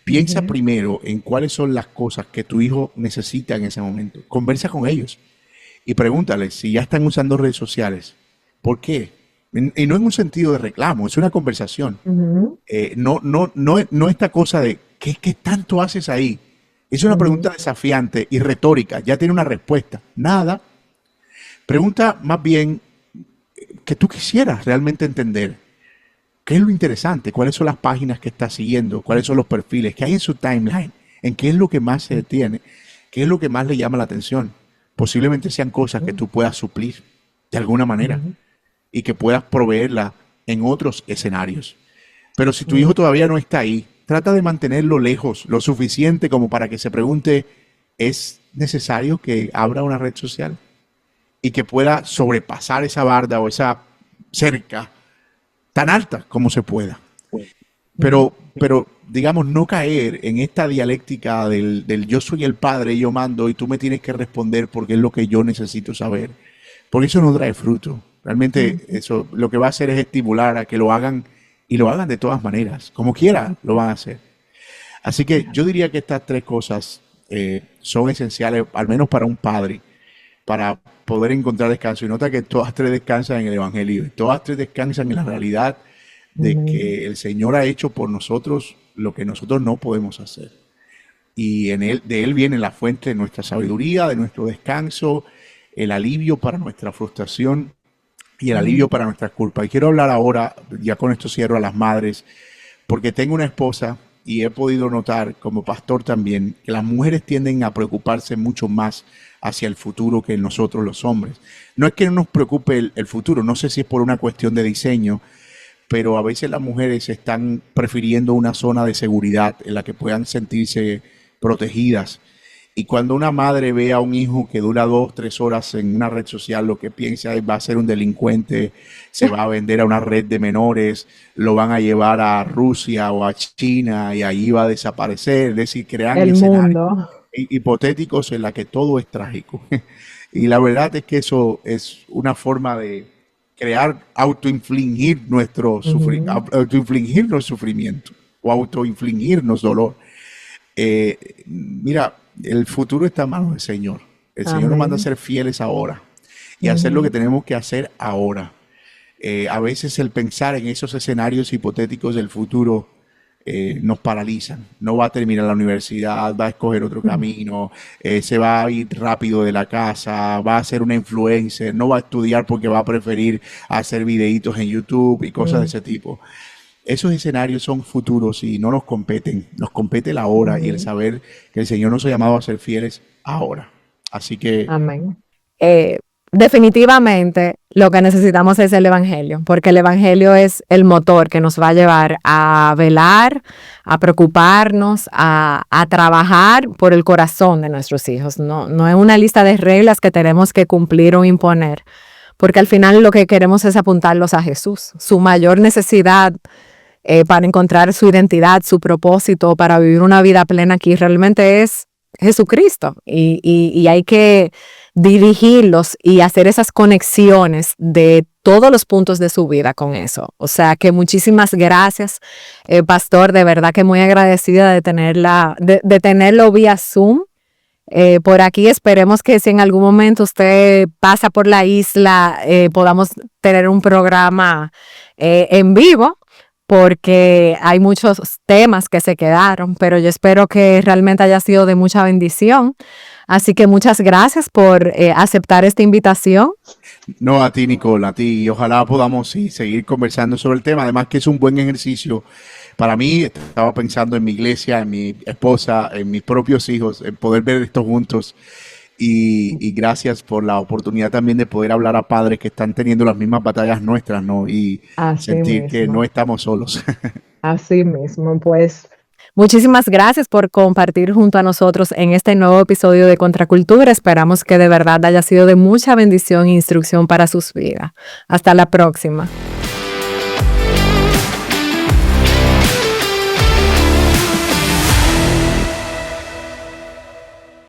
Piensa primero en cuáles son las cosas que tu hijo necesita en ese momento. Conversa con ellos y pregúntales si ya están usando redes sociales. ¿Por qué? Y no en un sentido de reclamo, es una conversación. No esta cosa de ¿qué tanto haces ahí? Es una pregunta desafiante y retórica. Ya tiene una respuesta. Nada. Pregunta más bien que tú quisieras realmente entender. ¿Qué es lo interesante? ¿Cuáles son las páginas que está siguiendo? ¿Cuáles son los perfiles? ¿Qué hay en su timeline? ¿En qué es lo que más se detiene? ¿Qué es lo que más le llama la atención? Posiblemente sean cosas que tú puedas suplir de alguna manera y que puedas proveerla en otros escenarios. Pero si tu hijo todavía no está ahí, trata de mantenerlo lejos, lo suficiente como para que se pregunte, ¿es necesario que abra una red social? Y que pueda sobrepasar esa barda o esa cerca tan alta como se pueda. Pero digamos, no caer en esta dialéctica del yo soy el padre, yo mando y tú me tienes que responder porque es lo que yo necesito saber. Porque eso no trae fruto. Realmente eso lo que va a hacer es estimular a que lo hagan, y lo hagan de todas maneras. Como quiera lo van a hacer. Así que yo diría que estas tres cosas son esenciales, al menos para un padre, para poder encontrar descanso. Y nota que todas tres descansan en el Evangelio. Todas tres descansan en la realidad de que el Señor ha hecho por nosotros lo que nosotros no podemos hacer. Y de Él viene la fuente de nuestra sabiduría, de nuestro descanso, el alivio para nuestra frustración y el alivio para nuestras culpas. Y quiero hablar ahora, ya con esto cierro, a las madres, porque tengo una esposa y he podido notar como pastor también que las mujeres tienden a preocuparse mucho más hacia el futuro que nosotros los hombres. No es que no nos preocupe el futuro, no sé si es por una cuestión de diseño, pero a veces las mujeres están prefiriendo una zona de seguridad en la que puedan sentirse protegidas. Y cuando una madre ve a un hijo que dura 2, 3 horas en una red social, lo que piensa es va a ser un delincuente, se va a vender a una red de menores, lo van a llevar a Rusia o a China y ahí va a desaparecer. Es decir, crean El escenarios mundo. hipotéticos en la que todo es trágico. Y la verdad es que eso es una forma de crear, autoinfligirnos sufrimiento o autoinfligirnos dolor. Mira, el futuro está en manos del Señor. El Señor nos manda a ser fieles ahora y hacer lo que tenemos que hacer ahora. A veces el pensar en esos escenarios hipotéticos del futuro nos paralizan. No va a terminar la universidad, va a escoger otro camino, se va a ir rápido de la casa, va a ser una influencer, no va a estudiar porque va a preferir hacer videitos en YouTube y cosas de ese tipo. Esos escenarios son futuros y no nos competen. Nos compete la hora y el saber que el Señor nos ha llamado a ser fieles ahora. Así que Amén. Definitivamente lo que necesitamos es el Evangelio, porque el Evangelio es el motor que nos va a llevar a velar, a preocuparnos, a trabajar por el corazón de nuestros hijos. No es una lista de reglas que tenemos que cumplir o imponer, porque al final lo que queremos es apuntarlos a Jesús. Su mayor necesidad para encontrar su identidad, su propósito, para vivir una vida plena aquí realmente es Jesucristo. Y hay que dirigirlos y hacer esas conexiones de todos los puntos de su vida con eso. O sea que muchísimas gracias, Pastor, de verdad que muy agradecida de tenerlo vía Zoom. Por aquí esperemos que si en algún momento usted pasa por la isla, podamos tener un programa en vivo, porque hay muchos temas que se quedaron, pero yo espero que realmente haya sido de mucha bendición. Así que muchas gracias por aceptar esta invitación. no a ti, Nicole, a ti. Y ojalá podamos seguir conversando sobre el tema. Además que es un buen ejercicio. Para mí, estaba pensando en mi iglesia, en mi esposa, en mis propios hijos, en poder ver esto juntos. Y gracias por la oportunidad también de poder hablar a padres que están teniendo las mismas batallas nuestras, ¿no? Y Así sentir que mismo. no estamos solos. Así mismo, pues. Muchísimas gracias por compartir junto a nosotros en este nuevo episodio de Contracultura. Esperamos que de verdad haya sido de mucha bendición e instrucción para sus vidas. Hasta la próxima.